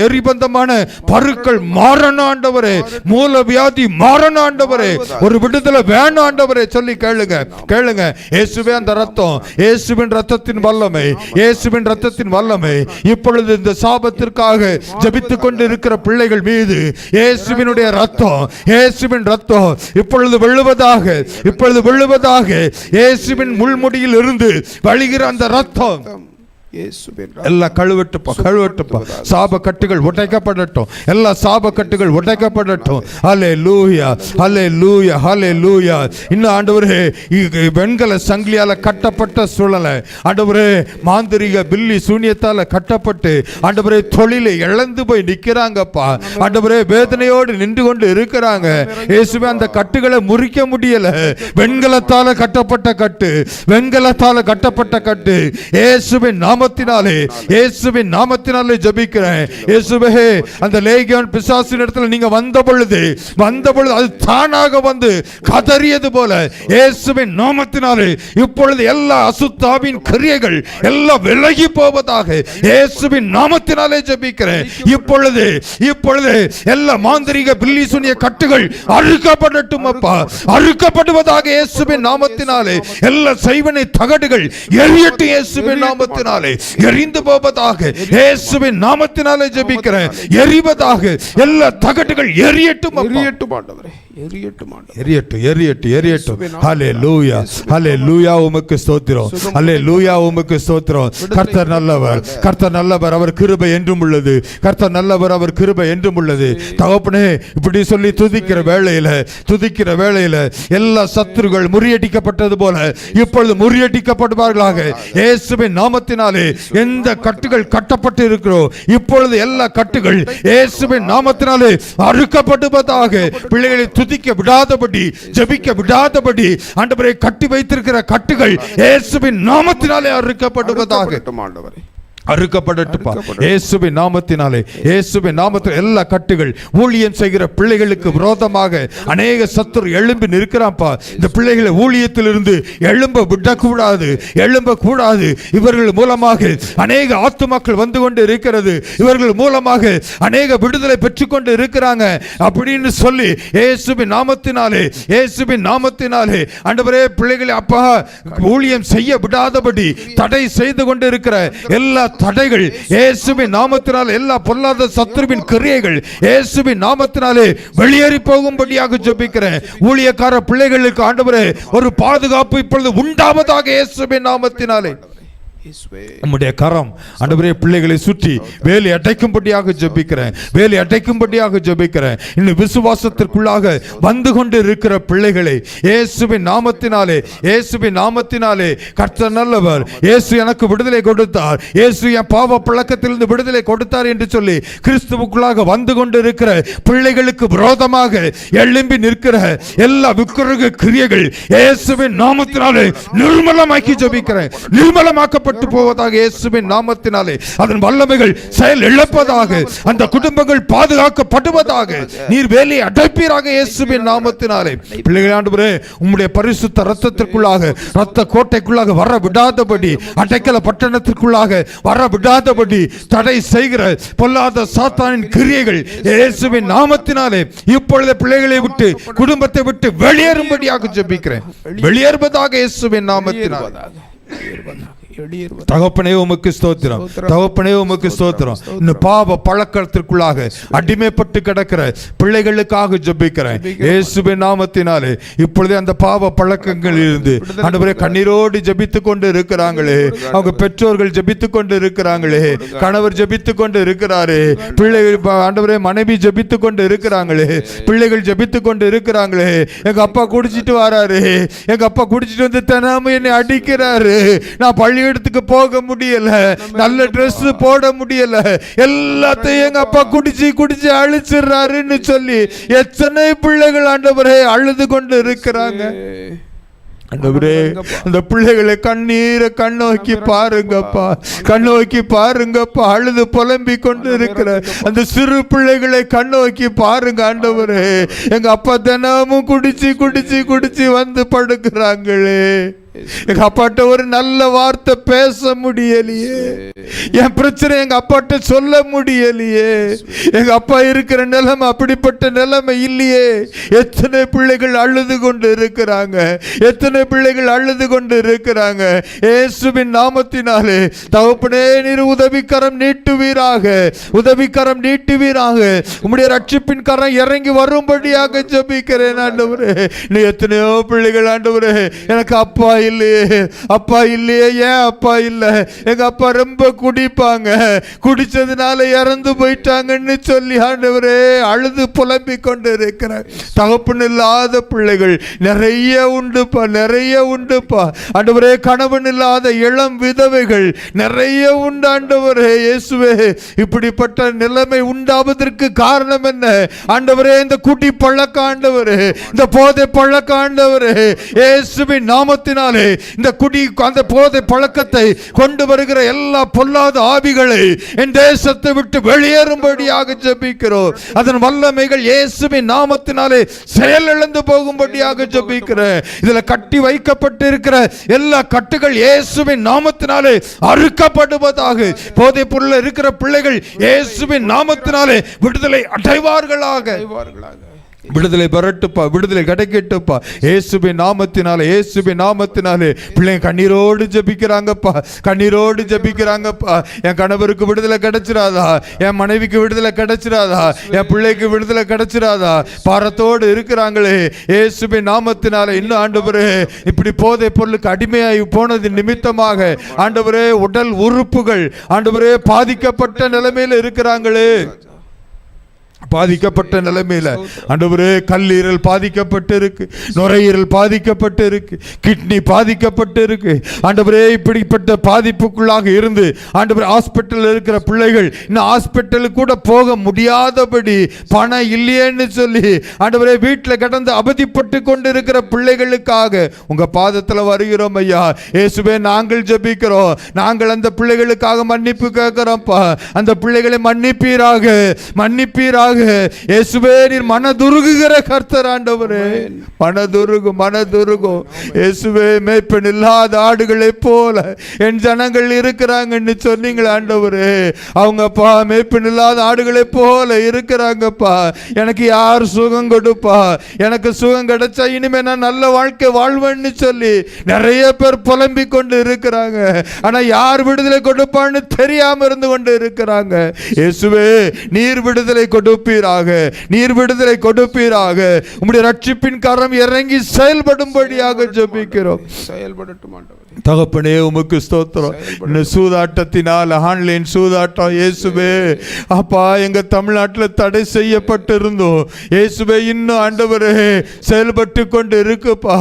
Speaker 1: எரிபந்தமான பருக்கள் மாறணும் ஆண்டவரே. மூல வியாதி மாறணும் ஆண்டவரே. ஒரு விடுதலை வேணும் ஆண்டவரே. சொல்லி கேளுங்க, கேளுங்க. இயேசுவே அந்த ரத்தம், இயேசுவின் ரத்தத்தின் வல்லமை, இயேசுவின் ரத்தத்தின் வல்லமை இப்பொழுது இந்த சாபத்திற்காக ஜெபித்துக் கொண்டு இருக்கிற பிள்ளைகள் மீது இயேசுவினுடைய ரத்தம், இயேசுவின் ரத்தம் இப்பொழுது விழுவதாக, இப்பொழுது விழுவதாக. இயேசுவின் முள்முடியில் இருந்து வழிகிற அந்த ரத்தம் எல்லா கழுவட்டுப்பா, கழுவட்டுப்பா. சாப கட்டுகள் உடைக்கப்படட்டும். எல்லா சாப கட்டுகள் உடைக்கப்படட்டும். ஹல்லேலூயா, ஹல்லேலூயா, ஹல்லேலூயா. இன்னும் ஆண்டவரே, வெண்கல சங்கிலியால கட்டப்பட்ட சூழலை ஆண்டவரே, மாந்திரிக பில்லி சூனியத்தால கட்டப்பட்டு ஆண்டவரே தொழிலை இழந்து போய் நிற்கிறாங்கப்பா. ஆண்டவரே வேதனையோடு நின்று கொண்டு இருக்கிறாங்க. இயேசுவே அந்த கட்டுகளை முறிக்க முடியல. வெண்கலத்தால கட்டப்பட்ட கட்டு, வெண்கலத்தால கட்டப்பட்ட கட்டு இயேசுவின் நாமத்தினாலே, இயேசுவின் நாமத்தினாலே ஜெபிக்கிறேன். இயேசுவே அந்த லேகியோன் பிசாசின் இடத்துல நீங்க வந்த பொழுது அது தானாக வந்து கதறியது போல இயேசுவின் நாமத்தினாலே இப்பொழுது எல்லா அசுத்தாவின் கிரியைகள் எல்லாம் விலகி போவதாக இயேசுவின் நாமத்தினாலே ஜெபிக்கிறேன். இப்பொழுது எல்லா மாந்திரீக பில்லி சூனிய கட்டுகள் அறுக்கப்படட்டும் அப்பா, அறுக்கப்படுவதாக இயேசுவின் நாமத்தினாலே. எல்லா செய்வனை தகடுகள் எரியட்டும் இயேசுவின் நாமத்தினாலே, எரிந்து போவதாக இயேசுவின் நாமத்தினாலே ஜெபிக்கிறேன். எரிவதாக எல்லா தகடுகள் எரியட்டும், எரியட்டும் ஆண்டவரே, எரியட்டும் ஆண்டவரே, எரியட்டும், எரியட்டும், எரியட்டும். ஹல்லேலூயா, ஹல்லேலூயா. உமக்கு ஸ்தோத்திரம், ஹல்லேலூயா, உமக்கு ஸ்தோத்திரம். கர்த்தர் நல்லவர், கர்த்தர் நல்லவர், அவர் கிருபை என்றும் உள்ளது. கர்த்தர் நல்லவர், அவர் கிருபை என்றும் உள்ளது. தகப்பனே, இப்படி சொல்லி துதிக்கிற வேளையில எல்லா சத்துருகள் முறியடிக்கப்பட்டது போல இப்பொழுது முறியடிக்கப்படுவார்களாக இயேசுவின் நாமத்தினாலே. எந்த கட்டுகள் கட்டப்பட்டு இருக்கிறோ இப்பொழுது எல்லா கட்டுகள் இயேசுவின் நாமத்தினாலே அறுக்கப்படுவதாக. பிள்ளைகளை துதிக்க விடாதபடி, ஜெபிக்க விடாதபடி ஆண்டவரே கட்டி வைத்திருக்கிற கட்டுகள் இயேசுவின் நாமத்தினாலே அறுக்கப்படுவதாக. ஆண்டவரே அறுக்கப்படட்டுப்பா இயேசுவின் நாமத்தினாலே. இயேசுவின் நாமத்தில் எல்லா கட்டுகள், ஊழியம் செய்கிற பிள்ளைகளுக்கு விரோதமாக அநேக சத்துரு எழும்பி நிற்கிறான்ப்பா. இந்த பிள்ளைகளை ஊழியத்திலிருந்து எழும்ப விடக்கூடாது, எழும்பக்கூடாது. இவர்கள் மூலமாக அநேக ஆத்துமாக்கள் வந்து கொண்டு இருக்கிறது, இவர்கள் மூலமாக அநேக விடுதலை பெற்றுக்கொண்டு இருக்கிறாங்க அப்படின்னு சொல்லி இயேசுவின் நாமத்தினாலே, இயேசுவின் நாமத்தினாலே ஆண்டவரே பிள்ளைகளை அப்பா ஊழியம் செய்ய விடாதபடி தடை செய்து கொண்டு இருக்கிற எல்லா தடைகள் இயேசுவின் நாமத்தினாலே, எல்லா பொல்லாத சத்துருவின் கிரியைகள் இயேசுவின் நாமத்தினாலே வெளியேறி போகும்படியாக ஜெபிக்கிறேன். ஊழியக்கார பிள்ளைகளுக்கு ஆண்டவரே ஒரு பாதுகாப்பு இப்பொழுது உண்டாவதாக இயேசுவின் நாமத்தினாலே. நம்முடைய கரம் ஆண்டவரே பிள்ளைகளை சுற்றி வேலை அடைக்கும்படியாக ஜெபிக்கிறேன், வேலை அடைக்கும்படியாக ஜெபிக்கிறேன். இன்னும் விசுவாசத்திற்குள்ளாக வந்து கொண்டு இருக்கிற பிள்ளைகளை இயேசுவின் நாமத்தினாலே, இயேசுவின் நாமத்தினாலே கர்த்தர் நல்லவர், இயேசு எனக்கு விடுதலை கொடுத்தார், இயேசு என் பாவ பழக்கத்திலிருந்து விடுதலை கொடுத்தார் என்று சொல்லி கிறிஸ்துவுக்குள்ளாக வந்து கொண்டு இருக்கிற பிள்ளைகளுக்கு விரோதமாக எழும்பி நிற்கிற எல்லா விக்கிரக கிரியைகள் இயேசுவின் நாமத்தினாலே நிர்மலமாக்கி ஜெபிக்கிறேன். நிர்மலமாக்கப்பட்டு போவதாக இயேசுவின் நாமத்தினாலே அதன் வல்லமைகள் செயல் இழப்பதாக, அந்த குடும்பங்கள் பாதுகாக்கப்படுவதாக நீர் வேலை அடைப்பீராக இயேசுவின் நாமத்தினாலே. பிள்ளைகள் ஆண்டவரே உம்முடைய பரிசுத்த இரத்தத்திற்குள்ளாக, இரத்த கோட்டைக்குள்ளாக வர விடாதபடி, அடைக்கல பட்டணத்திற்குள்ளாக வர விடாதபடி தடை செய்கிற பொல்லாத சாத்தானின் கிரியைகள் இயேசுவின் நாமத்தினாலே இப்பொழுது பிள்ளைகளை விட்டு, குடும்பத்தை விட்டு வெளியேறும்படியாக ஜெபிக்கிறேன். வெளியேறுவதாக இயேசுவின் நாமத்தினாலே. தகப்பனே உமக்கு ஸ்தோத்திரம், தகப்பனே உமக்கு ஸ்தோத்திரம். இந்த பாவ பழக்கத்திற்குள்ளாக அடிமைப்பட்டு கிடக்கிற பிள்ளைகளுக்காக ஜெபிக்கிறேன் இயேசுவின் நாமத்தினாலே. இப்பொழுதே அந்த பாவ பழக்கங்களில் இருந்து ஆண்டவரே கண்ணீரோடு ஜெபித்துக் கொண்டு இருக்கிறாங்களே, அவங்க பெற்றோர்கள் ஜெபித்துக் கொண்டு இருக்கிறாங்களே, கணவர் ஜெபித்துக் கொண்டு இருக்கிறாரே, பிள்ளைகள் ஆண்டவரே மனைவி ஜெபித்துக் கொண்டு இருக்கிறாங்களே, பிள்ளைகள் ஜெபித்துக் கொண்டு இருக்கிறாங்களே. எங்க அப்பா குடிச்சிட்டு வராரு, எங்க அப்பா குடிச்சிட்டு வந்து தினமும் என்னை அடிக்கிறாரு, நான் பள்ளி இடத்துக்கு போக முடியல, நல்ல ட்ரெஸ் போட முடியல, எல்லாத்தையும் எங்க அப்பா குடிச்சு குடிச்சு அழிச்சிடுறாருன்னு சொல்லி எத்தனை பிள்ளைகள் ஆண்டவரே அழுது கொண்டு இருக்கிறாங்க. ஆண்டவரே அந்த பிள்ளைகளை கண்ணீரை கண்ணோக்கி பாருங்கப்பா, கண்ணோக்கி பாருங்கப்பா. அழுது புலம்பி கொண்டு இருக்கிற அந்த சிறு பிள்ளைகளை கண்ணோக்கி பாருங்க ஆண்டவரே. எங்க அப்பா தினமும் குடிச்சு குடிச்சு குடிச்சு வந்து படுக்கிறாங்களே, எங்க அப்பாட்ட ஒரு நல்ல வார்த்தை பேச முடியலையே, என் பிரச்சனை எங்க அப்பாட்ட சொல்ல முடியலையே. எங்க அப்பா இருக்கிற நிலைமை அப்படிப்பட்ட நிலைமை இல்லையே. எத்தனை பிள்ளைகள் அழுது கொண்டு இருக்கிறாங்க, எத்தனை பிள்ளைகள் அழுது கொண்டு இருக்கிறாங்க. இயேசுவின் நாமத்தினாலே தகப்பனே நீர் உதவிக்கரம் நீட்டுவீராக, உதவிக்கரம் நீட்டுவீராக. உம்முடைய ரட்சிப்பின் கரம் இறங்கி வரும்படியாக ஜெபிக்கிறேன் ஆண்டவரே. நீ எத்தனையோ பிள்ளைகள் ஆண்டவரே எனக்கு அப்பா இல்லையே, அப்பா இல்லையே. ஏன் அப்பா இல்லை? எங்க அப்பா ரொம்ப குடிப்பாங்க, குடிச்சதுனால இறந்து போயிட்டாங்கன்னு சொல்லி ஆண்டவரே அழுது புலம்பிக் கொண்டு இருக்கிறார். தகப்பன் இல்லாத பிள்ளைகள் நிறைய உண்டுப்பா, நிறைய உண்டுப்பா ஆண்டவரே. கணவன் இல்லாத இளம் விதவைகள் நிறைய உண்டு ஆண்டவரே. இயேசுவே இப்படிப்பட்ட நிலைமை உண்டாவதற்கு காரணம் என்ன ஆண்டவரே? இந்த குடி பழக்க ஆண்டவரே, இந்த போதை பழக்க ஆண்டவரே. இயேசுவின் நாமத்தினாலே இந்த குடி அந்த போதை பழக்கத்தை கொண்டு வருகிற எல்லா பொல்லாத ஆவிகளை என் தேசத்தை விட்டு வெளியேறும்படியாக ஜெபிக்கிறோம். அதன் வல்லமைகள் இயேசுவின் நாமத்தினாலே செயலிழந்து போகும்படியாக ஜெபிக்கிறேன். இதுல கட்டி வைக்கப்பட்டிருக்கிற எல்லா கட்டுகள் இயேசுவின் நாமத்தினாலே அறுக்கப்படுவதாக. போதை பொருள் இருக்கிற பிள்ளைகள் இயேசுவின் நாமத்தினாலே விடுதலை அடைவார்களாக. விடுதலை பெறட்டுப்பா, விடுதலை கிடைக்கட்டுப்பா இயேசுவின் நாமத்தினாலே, இயேசுவின் நாமத்தினாலே. பிள்ளைங்க கண்ணீரோடு ஜெபிக்கிறாங்கப்பா, கண்ணீரோடு ஜெபிக்கிறாங்கப்பா. என் கணவருக்கு விடுதலை கிடைச்சிராதா, என் மனைவிக்கு விடுதலை கிடைச்சிராதா, என் பிள்ளைக்கு விடுதலை கிடைச்சிராதா, பாரத்தோடு இருக்கிறாங்களே இயேசுவின் நாமத்தினாலே. இன்னும் ஆண்டவரே இப்படி போதை பொருளுக்கு அடிமையாகி போனது நிமித்தமாக ஆண்டவரே உடல் உறுப்புகள் ஆண்டவரே பாதிக்கப்பட்ட நிலைமையில் இருக்கிறாங்களே, பாதிக்கப்பட்ட நிலைமையில ஆண்டவரே கல்லீரல் பாதிக்கப்பட்டு இருக்கு, நுரையீரல் பாதிக்கப்பட்டு இருக்கு, கிட்னி பாதிக்கப்பட்டு இருக்கு ஆண்டவரே. இப்படிப்பட்ட பாதிப்புக்குள்ளாக இருந்து ஆண்டவரே ஹாஸ்பிட்டல் இருக்கிற பிள்ளைகள் இன்னும் ஹாஸ்பிட்டலுக்கு கூட போக முடியாதபடி பணம் இல்லையேன்னு சொல்லி ஆண்டவரே வீட்டில் கிடந்து அவதிப்பட்டு கொண்டு இருக்கிற பிள்ளைகளுக்காக உங்க பாதத்தில் வருகிறோம் ஐயா. இயேசுவே நாங்கள் ஜெபிக்கிறோம், நாங்கள் அந்த பிள்ளைகளுக்காக மன்னிப்பு கேட்கிறோம்ப்பா. அந்த பிள்ளைகளை மன்னிப்பீராக, மன்னிப்பீராக முன்பாக இயேசுவே நீர் மனதுருகுகிற கர்த்தர் ஆண்டவரே. மனதுருகும் இயேசுவே. மேய்ப்பன் இல்லாத ஆடுகளைப் போல என் ஜனங்கள் இருக்கிறாங்கன்னு சொன்னீங்களா ஆண்டவரே. அவங்கப்பா மேய்ப்பன் இல்லாத ஆடுகளைப் போல இருக்கிறாங்கப்பா. எனக்கு யார் சுகம் கொடுப்பா? எனக்கு சுகம் கிடைச்சா இனிமே நான் நல்ல வாழ்க்கை வாழ்வேன்னு சொல்லி நிறைய பேர் புலம்பிக் கொண்டு இருக்கிறாங்க. ஆனா யார் விடுதலை கொடுப்பான்னு தெரியாம இருந்து கொண்டு இருக்கிறாங்க. இயேசுவே நீர் விடுதலை கொடுப்பீராக, நீர் விடுதலை கொடுப்பீராக. உம்முடைய ரட்சிப்பின் கரம் இறங்கி செயல்படும்படியாக ஜெபிக்கிறோம்.
Speaker 2: செயல்படட்டும் ஆண்டவரே.
Speaker 1: தகப்பனே உமக்கு ஸ்தோத்திரம். இந்த சூதாட்டத்தினால் ஆன்லைன் சூதாட்டம் இயேசுவே அப்பா எங்க தமிழ்நாட்டில் தடை செய்யப்பட்டு இருந்தோம் இயேசுவே. இன்னும் ஆண்டவரே செயல்பட்டு கொண்டு இருக்குப்பா.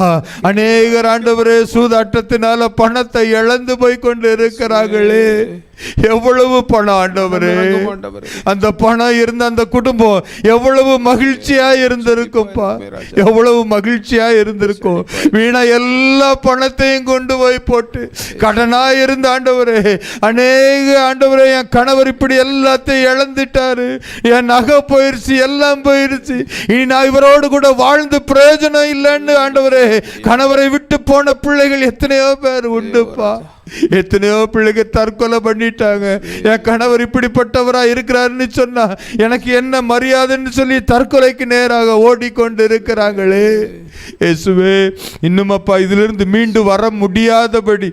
Speaker 1: அநேகர் ஆண்டவரே சூதாட்டத்தினால பணத்தை இழந்து போய் கொண்டு இருக்கிறார்களே. எவ்வளவு பணம் ஆண்டவரே. அந்த பணம் இருந்த அந்த குடும்பம் எவ்வளவு மகிழ்ச்சியா இருந்திருக்கும்பா. எவ்வளவு மகிழ்ச்சியா இருந்திருக்கும். வீணா எல்லா பணத்தையும் கொண்டு போய் போட்டு கடனா இருந்த ஆண்டவரே. அநேக ஆண்டவரே என் கணவர் இப்படி எல்லாத்தையும் இழந்துட்டாரு, என் நகை போயிருச்சு, எல்லாம் போயிருச்சு, இனி நான் இவரோடு கூட வாழ்ந்து பிரயோஜனம் இல்லைன்னு ஆண்டவரே கணவரை விட்டு போன பிள்ளைகள் எத்தனையோ பேர் உண்டுப்பா. எத்தனையோ பிள்ளைங்க தற்கொலை பண்ணிட்டாங்க. என் கணவர் இப்படிப்பட்டவரா இருக்கிறாருன்னு சொன்னா எனக்கு என்ன மரியாதைன்னு சொல்லி தற்கொலைக்கு நேராக ஓடிக்கொண்டு இருக்கிறாங்களே. இயேசுவே இன்னும் அப்பா இதிலிருந்து மீண்டு வர முடியாதபடி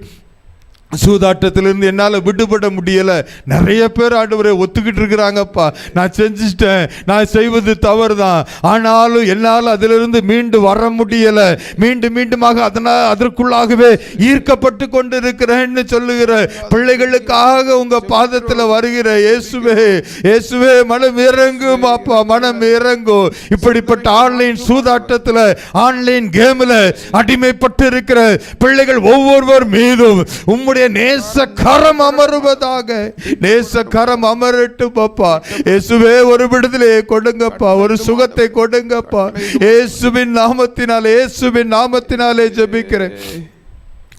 Speaker 1: சூதாட்டத்திலிருந்து என்னால் விடுபட முடியலை. நிறைய பேர் ஆண்டவரை ஒத்துக்கிட்டு இருக்கிறாங்கப்பா. நான் செஞ்சுட்டேன், நான் செய்வது தவறு தான், ஆனாலும் என்னால் அதிலிருந்து மீண்டு வர முடியலை. மீண்டுமாக அதற்குள்ளாகவே ஈர்க்கப்பட்டு கொண்டு இருக்கிறேன்னு சொல்லுகிற பிள்ளைகளுக்காக உங்க பாதத்தில் வருகிற இயேசுவே. இயேசுவே மனம் இறங்கும் அப்பா, மனம் இறங்கும். இப்படிப்பட்ட ஆன்லைன் சூதாட்டத்தில் ஆன்லைன் கேமில் அடிமைப்பட்டு இருக்கிற பிள்ளைகள் ஒவ்வொருவர் மீதும் உம்முடைய நேசக்கரம் அமருவதாக. நேசக்கரம் அமரட்டும் அப்பா. இயேசுவே ஒரு விடுதலையை கொடுங்கப்பா, ஒரு சுகத்தை கொடுங்கப்பா. இயேசுவின் நாமத்தினாலே, இயேசுவின் நாமத்தினாலே ஜெபிக்கிறேன்.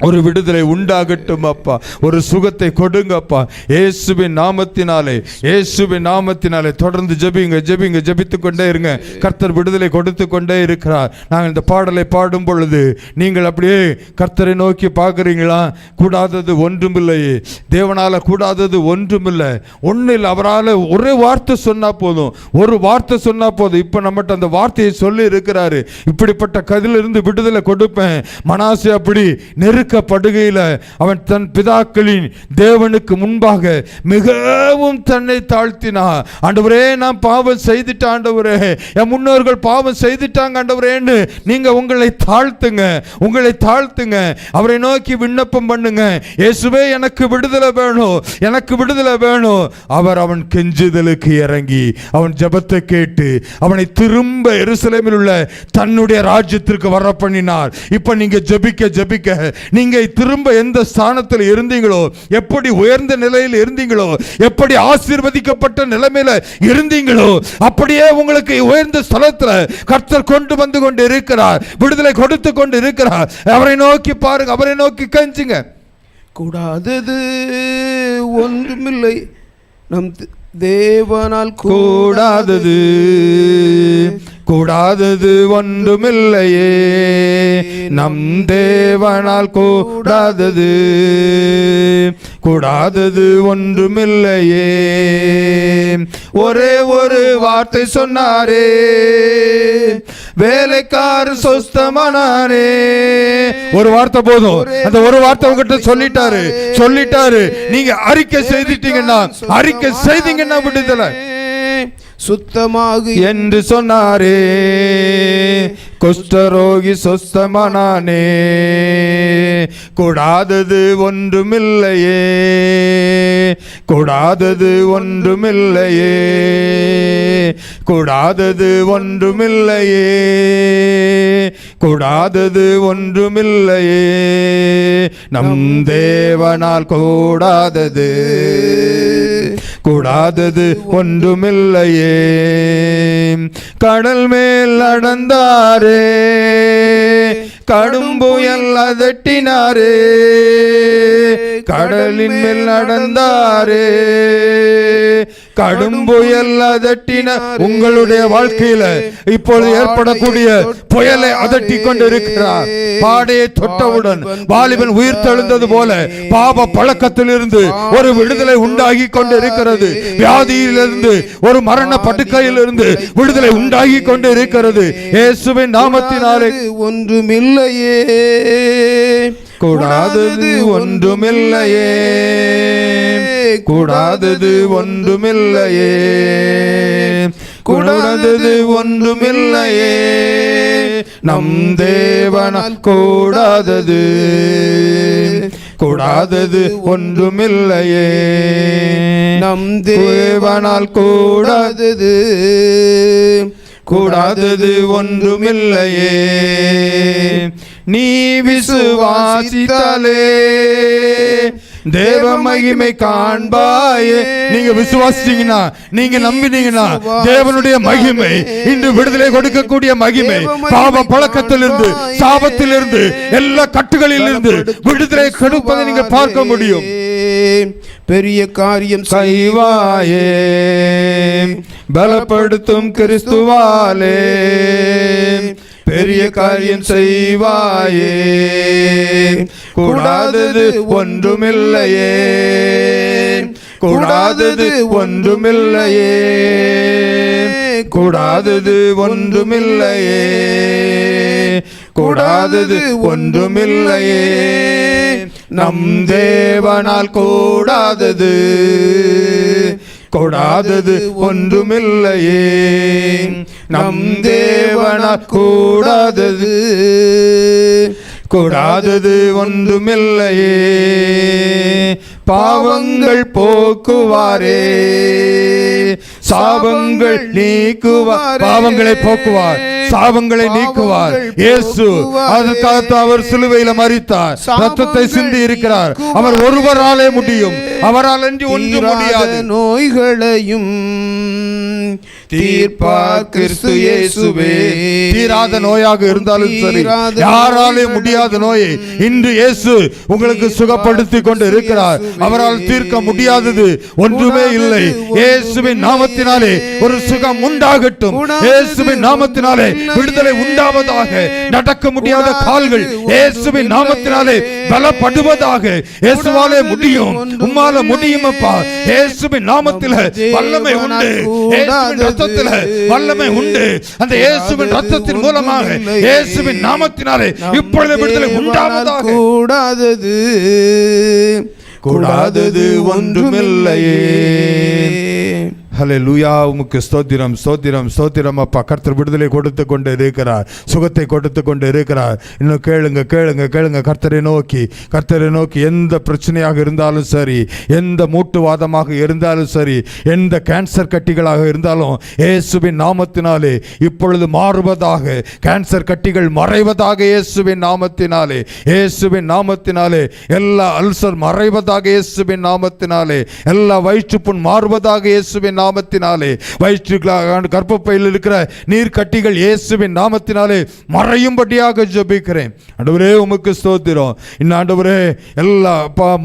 Speaker 1: ஒரு விடுதலை உண்டாகட்டும் அப்பா, ஒரு சுகத்தை கொடுங்கப்பா இயேசுவின் நாமத்தினாலே, இயேசுவின் நாமத்தினாலே. தொடர்ந்து ஜெபிங்க, ஜெபிங்க, ஜெபித்து கொண்டே இருங்க. கர்த்தர் விடுதலை கொடுத்து கொண்டே இருக்கிறார். நாங்கள் இந்த பாடலை பாடும் பொழுது நீங்கள் அப்படியே கர்த்தரை நோக்கி பார்க்குறீங்களா? கூடாதது ஒன்றுமில்லையே, தேவனால கூடாதது ஒன்றுமில்லை. ஒன்றில் அவரால் ஒரே வார்த்தை சொன்னா போதும், ஒரு வார்த்தை சொன்னா போதும். இப்போ நம்மகிட்ட அந்த வார்த்தையை சொல்லி இருக்கிறாரு. இப்படிப்பட்ட கதிலிருந்து விடுதலை கொடுப்பேன். மனாசே அப்படி படுகையில் அவன் தன் பிதாக்களின் தேவனுக்கு முன்பாக மிகவும் தன்னை தாழ்த்தினான். ஆண்டவரே நான் பாவம் செய்துட்டேன் ஆண்டவரே, என் முன்னோர்கள் பாவம் செய்துட்டாங்க ஆண்டவரேன்னு நீங்க உங்களை தாழ்த்துங்க, உங்களை தாழ்த்துங்க. அவரை நோக்கி விண்ணப்பம் பண்ணுங்க. இயேசுவே எனக்கு விடுதலை வேணும், எனக்கு விடுதலை வேணும். அவன் கெஞ்சுதலுக்கு இறங்கி அவன் ஜெபத்தை கேட்டு அவனை திரும்ப எருசலேமில் உள்ள தன்னுடைய ராஜ்யத்திற்கு வர பண்ணினார். இப்ப நீங்க ஜெபிக்க ஜெபிக்க நீங்க திரும்ப எந்த ஸ்தானத்தில் இருந்தீங்களோ, எப்படி உயர்ந்த நிலையில் இருந்தீங்களோ, எப்படி ஆசீர்வதிக்கப்பட்ட நிலைமையில இருந்தீங்களோ, அப்படியே உங்களுக்கு உயர்ந்த ஸ்தலத்தில் கர்த்தர் கொண்டு வந்து கொண்டு இருக்கிறார், விடுதலை கொடுத்து கொண்டு இருக்கிறார். அவரை நோக்கி பாருங்க, அவரை நோக்கி கெஞ்சுங்க.
Speaker 2: கூடாதது ஒன்றுமில்லை நம் தேவனால்,
Speaker 1: கூடாதது கூடாதது ஒன்றுமில்லையே நம் தேவனால், கூடாதது கூடாதது ஒன்றுமில்லையே. ஒரே ஒரு வார்த்தை சொன்னாரே, வேலைக்காரர் சொஸ்தமானாரே. ஒரு வார்த்தை போதும். அந்த ஒரு வார்த்தை உங்ககிட்ட சொல்லிட்டாரு. நீங்க அறிக்கை செய்துட்டீங்கன்னா, அறிக்கை செய்தீங்கன்னா விடுதலை
Speaker 2: சுத்தமாகு
Speaker 1: என்று சொன்னாரே. குஷ்டரோகி சொஸ்தமானானே. கூடாதது ஒன்றுமில்லையே, கூடாதது ஒன்றுமில்லையே, கூடாதது ஒன்றுமில்லையே, கூடாதது ஒன்றுமில்லையே நம் தேவனால், கூடாதது கூடாதது ஒன்றுமில்லையே. கடல் மேல் கடலின் மேல் நடந்தாரே. கடும் புயல் அதட்டின உங்களுடைய வாழ்க்கையில இப்பொழுது ஏற்படக்கூடிய புயலை அதட்டி கொண்டு இருக்கிறார். பாடையை தொட்டவுடன் வாலிபன் உயிர் தெழுந்தது போல பாவ பழக்கத்திலிருந்து ஒரு விடுதலை உண்டாகி கொண்டு இருக்கிறது. வியாதியிலிருந்து ஒரு மரண படுக்கையிலிருந்து விடுதலை உண்டாகி கொண்டு இருக்கிறது. இயேசுவின் நாமத்தினாலே
Speaker 2: ஒன்றுமில்லையே,
Speaker 1: கூடாதது ஒன்றுமில்லையே, கூடாதது ஒன்றுமில்லையே, கூடாதது ஒன்றுமில்லையே, நம் தேவனால் கூடாதது, கூடாதது ஒன்றுமில்லையே,
Speaker 2: நம் தேவனால் கூடாதது,
Speaker 1: கூடாதது ஒன்றுமில்லையே. நீ விசுவாசித்தாலே தேவ மகிமை காண்பாயே. நீங்க விசுவாசிச்சீங்கன்னா, நீங்க நம்பினீங்கன்னா தேவனுடைய மகிமை, இன்று விடுதலை கொடுக்கக்கூடிய மகிமை, பாவ பழக்கத்திலிருந்து சாபத்திலிருந்து எல்லா கட்டுகளிலிருந்து விடுதலை கொடுப்பதை நீங்க பார்க்க முடியும்.
Speaker 2: பெரிய காரியம்
Speaker 1: செய்வாயே, பலப்படுத்தும் கிறிஸ்துவாலே பெரிய காரியம் செய்வாயே. கூடாதது ஒன்றுமில்லையே, கூடாதது ஒன்றுமில்லையே, கூடாதது ஒன்றுமில்லையே, கூடாதது ஒன்றுமில்லையே, நம் தேவனால் கூடாதது, கூடாதது ஒன்றுமில்லையே, நம் தேவனால் கூடாதது, கூடாதது ஒன்றுமில்லையே. பாவங்கள் போக்குவாரே, சாபங்கள் நீக்குவார். பாவங்களை போக்குவார், சாபங்களை நீக்குவார். இயேசு அதற்காக அவர் சிலுவையில் மரித்தார், ரத்தத்தை சிந்தி இருக்கிறார். அவர் ஒருவராலே முடியும், அவரால் அன்றி ஒன்றும் முடியாது.
Speaker 2: நோய்களையும் தீர்ப்பார் கிறிஸ்து இயேசுவே.
Speaker 1: தீராத நோயாக இருந்தாலும் சரி, யாராலே முடியாத நோயை இன்று இயேசு உங்களுக்கு சுகப்படுத்தி கொண்டு இருக்கிறார். அவரால் தீர்க்க முடியாதது ஒன்றுமே இல்லை. இயேசுவின் நாமத்தினாலே ஒரு சுகம் உண்டாகட்டும். இயேசுவின் நாமத்தினாலே விடுதலை உண்டாவதாக. நடக்க முடியாத கால்கள் இயேசுவின் நாமத்தினாலே பலப்படுவதாக. இயேசுவாலே முடியும், உம்மால முடியும் அப்பா. இயேசுவின் நாமத்திலே வல்லமை உண்டு, இயேசுவின் ரத்தத்திலே வல்லமை உண்டு. அந்த இயேசுவின் ரத்தத்தின் மூலமாக, இயேசுவின் நாமத்தினாலே இப்பொழுது விடுதலை உண்டாவதாக.
Speaker 2: கூடாதது,
Speaker 1: கூடாதது ஒன்றுமில்லையே. ஹல்லேலூயா, உமக்கு ஸ்தோத்திரம், ஸ்தோத்திரம், ஸ்தோத்திரம் அப்பா. கர்த்தர் விடுதலை கொடுத்து கொண்டு இருக்கிறார், சுகத்தை கொடுத்து கொண்டு இருக்கிறார். இன்னும் கேளுங்க, கேளுங்க, கேளுங்க. கர்த்தரை நோக்கி, கர்த்தரை நோக்கி. எந்த பிரச்சனையாக இருந்தாலும் சரி, எந்த மூட்டுவாதமாக இருந்தாலும் சரி, எந்த கேன்சர் கட்டிகளாக இருந்தாலும் இயேசுவின் நாமத்தினாலே இப்பொழுது மாறுவதாக. கேன்சர் கட்டிகள் மறைவதாக இயேசுவின் நாமத்தினாலே, இயேசுவின் நாமத்தினாலே. எல்லா அல்சர் மறைவதாக இயேசுவின் நாமத்தினாலே. எல்லா வயிற்றுப்புண் மாறுவதாக இயேசுவின் நாமத்தினாலே. வயிற்றுகளாக, கர்ப்பப்பையில் இருக்கிற நீர் கட்டிகள் இயேசுவின் நாமத்தினாலே மறையும்படியாக ஜெபிக்கிறேன். ஆண்டவரே உமக்கு ஸ்தோத்திரம். இன்னும் ஆண்டவரே எல்லா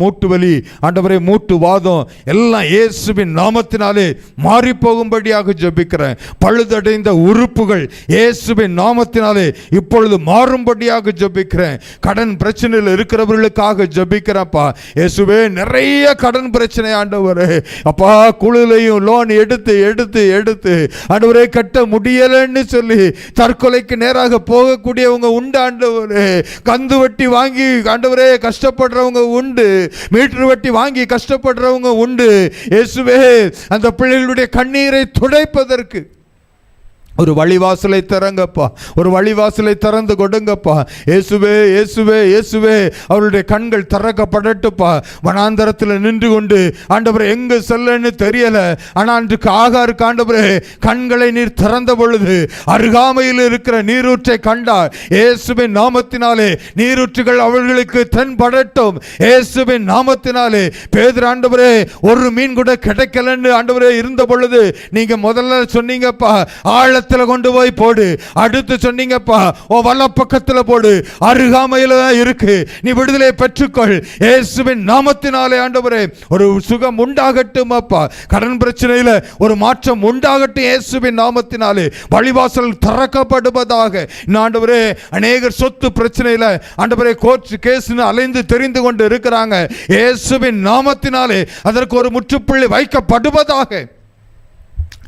Speaker 1: மூட்டு வலி, ஆண்டவரே மூட்டு வாதம் எல்லாம் இயேசுவின் நாமத்தினாலே மாறி போகும்படியாக ஜெபிக்கிறேன். பழுதடைந்த உறுப்புகள் இயேசுவின் நாமத்தினாலே இப்பொழுது மாறும்படியாக ஜெபிக்கிறேன். கடன் பிரச்சனையில் இருக்கிறவர்களுக்காக ஜெபிக்கிறேன்ப்பா. இயேசுவே, நிறைய கடன் பிரச்சனை ஆண்டவரே அப்பா. குழுலையும் லோன் எடுத்து எடுத்து எடுத்து ஆண்டவரே கட்ட முடியலன்னு சொல்லி தற்கொலைக்கு நேராக போகக்கூடியவங்க உண்டு ஆண்டவரே. கந்து வட்டி வாங்கி ஆண்டவரே கஷ்டப்படுறவங்க உண்டு, மீட்டர் வட்டி வாங்கி கஷ்டப்படுறவங்க உண்டு. இயேசுவே, அந்த பிள்ளைகளுடைய கண்ணீரை துடைப்பதற்கு ஒரு வழிவாசலை திறங்கப்பா, ஒரு வழிவாசலை திறந்து கொடுங்கப்பா. இயேசுவே, இயேசுவே, இயேசுவே, அவருடைய கண்கள் திறக்கப்படட்டுப்பா. வனாந்தரத்தில் நின்று கொண்டு ஆண்டவரே எங்கு செல்லன்னு தெரியல, ஆனால் அன்றைக்கு ஆகாருக்கு ஆண்டவரே கண்களை நீர் திறந்த பொழுது அருகாமையில் இருக்கிற நீரூற்றை கண்டார். இயேசுவின் நாமத்தினாலே நீரூற்றுகள் அவர்களுக்கு தென்படட்டும். இயேசுவின் நாமத்தினாலே. பேதுரு ஆண்டவரே ஒரு மீன் கூட கிடைக்கலன்னு ஆண்டவரே இருந்த பொழுது நீங்க முதல்ல சொன்னீங்கப்பா, ஆழத்தில் பக்கத்துல கொண்டு போய் போடு. அடுத்து சொன்னீங்கப்பா உன் வலப்பக்கத்துல போடு, அருகாமையில தான் இருக்கு, நீ விடுதலை பெற்றுக்கொள். இயேசுவின் நாமத்தினாலே ஆண்டவரே ஒரு சுகம் உண்டாகட்டும் அப்பா. கடன் பிரச்சனையில ஒரு மாற்றம் உண்டாகட்டும் இயேசுவின் நாமத்தினாலே. வழிவாசல் திறக்கப்படுவதாக. ஆண்டவரே அநேகர் சொத்து பிரச்சனையில ஆண்டவரே கோர்ட் கேஸ்னு அலைந்து தெரிந்து கொண்டு இருக்கிறாங்க. இயேசுவின் நாமத்தினாலே அதற்கு ஒரு முற்றுப்புள்ளி வைக்கப்படுவதாக.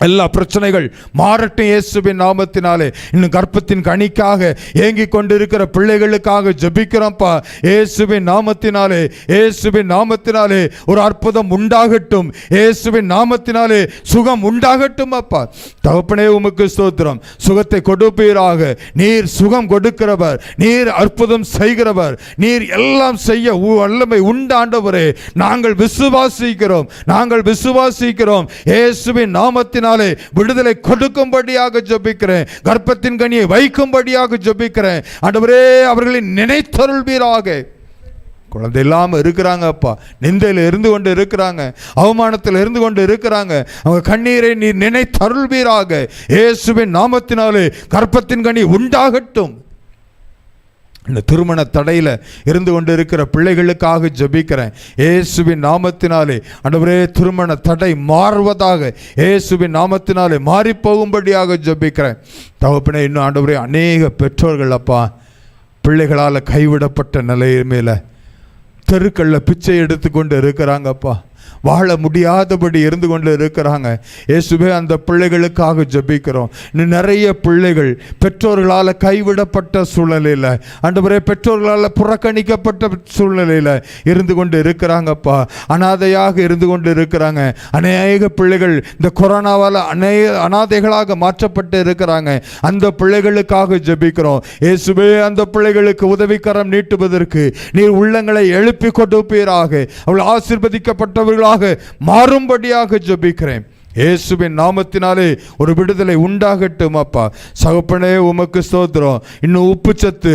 Speaker 1: எல்லா பிரச்சனைகள் மாறட்டும் இயேசுவின் நாமத்தினாலே. இன்னும் கர்ப்பத்தின் கனிக்காக ஏங்கிக் கொண்டிருக்கிற பிள்ளைகளுக்காக ஜெபிக்கிறோம்ப்பா. இயேசுவின் நாமத்தினாலே, இயேசுவின் நாமத்தினாலே ஒரு அற்புதம் உண்டாகட்டும். இயேசுவின் நாமத்தினாலே சுகம் உண்டாகட்டும் அப்பா. தகப்பனே உமக்கு ஸ்தோத்திரம். சுகத்தை கொடுப்பீராக. நீர் சுகம் கொடுக்கிறவர், நீர் அற்புதம் செய்கிறவர், நீர் எல்லாம் செய்ய வல்லமை உண்டாண்டவரே. நாங்கள் விசுவாசிக்கிறோம், நாங்கள் விசுவாசிக்கிறோம். இயேசுவின் நாமத்தினாலே விடுதலை கொடுக்கும்படியாக ஜெபிக்கிறேன். கர்ப்பத்தின் கனியை வைக்கும்படியாக ஜெபிக்கிறேன். ஆண்டவரே அவர்களை நினைத்தருள்வீராக. குழந்தை இல்லாம இருக்கிறாங்க அப்பா, நிந்தையில் இருந்து கொண்டு இருக்கிறாங்க, அவமானத்தில் இருந்து கொண்டு இருக்கிறாங்க. அவங்க கண்ணீரை நீர் நினைத்தருள்வீராக. இயேசுவின் நாமத்தினாலே கர்ப்பத்தின் கனி உண்டாகட்டும். இந்த திருமண தடையில் இருந்து கொண்டு இருக்கிற பிள்ளைகளுக்காக ஜெபிக்கிறேன். இயேசுவின் நாமத்தினாலே ஆண்டவரே திருமண தடை மாறுவதாக. இயேசுவின் நாமத்தினாலே மாறி போகும்படியாக ஜெபிக்கிறேன். தகப்பனே இன்னும் ஆண்டவரே அநேக பெற்றோர்கள் அப்பா பிள்ளைகளால் கைவிடப்பட்ட நிலைமையில் தெருக்களில் பிச்சை எடுத்து கொண்டு இருக்கிறாங்கப்பா. வாழ முடியாதபடி இருந்து கொண்டு இருக்கிறாங்க. இயேசுவே அந்த பிள்ளைகளுக்காக ஜெபிக்கிறோம். இன்னும் நிறைய பிள்ளைகள் பெற்றோர்களால் கைவிடப்பட்ட சூழ்நிலையில் ஆண்டவரே பெற்றோர்களால் புறக்கணிக்கப்பட்ட சூழ்நிலையில் இருந்து கொண்டு இருக்கிறாங்கப்பா. அனாதையாக இருந்து கொண்டு இருக்கிறாங்க. அநேக பிள்ளைகள் இந்த கொரோனாவால் அனாதைகளாக மாற்றப்பட்டு இருக்கிறாங்க. அந்த பிள்ளைகளுக்காக ஜெபிக்கிறோம். இயேசுவே அந்த பிள்ளைகளுக்கு உதவிக்கரம் நீட்டுவதற்கு நீர் உள்ளங்களை எழுப்பி கொடுப்பீராக. அவள் ஆசீர்வதிக்கப்பட்டவர்களாக மாறும்படியாக ஜெபிக்கிறேன். இயேசுவின் நாமத்தினாலே ஒரு விடுதலை உண்டாகட்டும் அப்பா. சகப்பனே உமக்கு ஸ்தோத்திரம். இன்னும் உப்புச்சத்து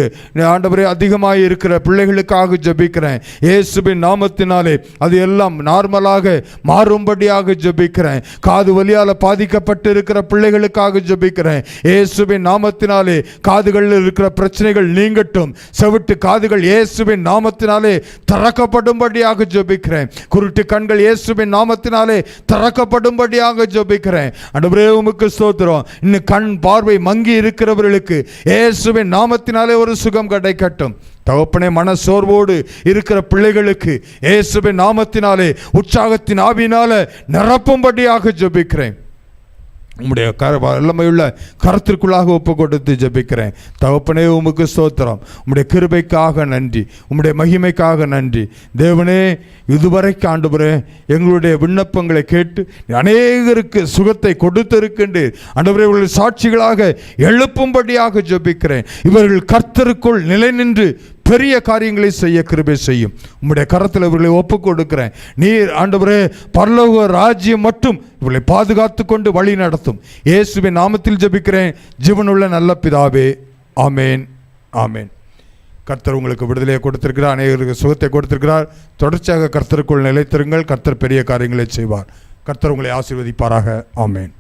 Speaker 1: ஆண்டவரே அதிகமாக இருக்கிற பிள்ளைகளுக்காக ஜெபிக்கிறேன். இயேசுவின் நாமத்தினாலே அது எல்லாம் நார்மலாக மாறும்படியாக ஜெபிக்கிறேன். காது வலியால் பாதிக்கப்பட்டு இருக்கிற பிள்ளைகளுக்காக ஜெபிக்கிறேன். இயேசுவின் நாமத்தினாலே காதுகளில் இருக்கிற பிரச்சனைகள் நீங்கட்டும். செவிட்டு காதுகள் இயேசுவின் நாமத்தினாலே திறக்கப்படும்படியாக ஜெபிக்கிறேன். குருட்டு கண்கள் இயேசுவின் நாமத்தினாலே திறக்கப்படும்படியாக ஜெபிக்கிறேன். ஆண்டவரே உமக்கு ஸ்தோத்திரம். இன்னும் கண் பார்வை மங்கி இருக்கிறவர்களுக்கு இயேசுவின் நாமத்தினாலே ஒரு சுகம் கிடைக்கட்டும். தகப்பனே மன சோர்வோடு இருக்கிற பிள்ளைகளுக்கு இயேசுவின் நாமத்தினாலே உற்சாகத்தின் ஆவியினால நிரப்பும்படியாக ஜெபிக்கிறேன். உம்முடைய வல்லமையுள்ள கருத்திற்குள்ளாக ஒப்பு கொடுத்து ஜெபிக்கிறேன். தகப்பனே உமக்கு ஸ்தோத்திரம். உம்முடைய கிருபைக்காக நன்றி, உம்முடைய மகிமைக்காக நன்றி. தேவனே இதுவரைக்கும் ஆண்டவரே எங்களுடைய விண்ணப்பங்களை கேட்டு அநேகருக்கு சுகத்தை கொடுத்திருக்கின்றீர். ஆண்டவரே இவர்கள் சாட்சிகளாக எழுப்பும்படியாக ஜெபிக்கிறேன். இவர்கள் கர்த்தருக்குள் நிலை நின்று பெரிய காரியங்களை செய்ய கிருபை செய்யும். உம்முடைய கரத்தில் இவர்களை ஒப்பு கொடுக்கிறேன். நீர் ஆண்டவரே பரலோக ராஜ்யம் மட்டும் இவர்களை பாதுகாத்து கொண்டு வழி நடத்தும். இயேசுவின் நாமத்தில் ஜெபிக்கிறேன் ஜீவனுள்ள நல்ல பிதாவே, ஆமேன், ஆமேன். கர்த்தர் உங்களுக்கு விடுதலையை கொடுத்திருக்கிறார், அநேகருக்கு சுகத்தை கொடுத்திருக்கிறார். தொடர்ச்சியாக கர்த்தருக்குள் நிலைத்திருங்கள். கர்த்தர் பெரிய காரியங்களை செய்வார். கர்த்தர் உங்களை ஆசீர்வதிப்பாராக. ஆமேன்.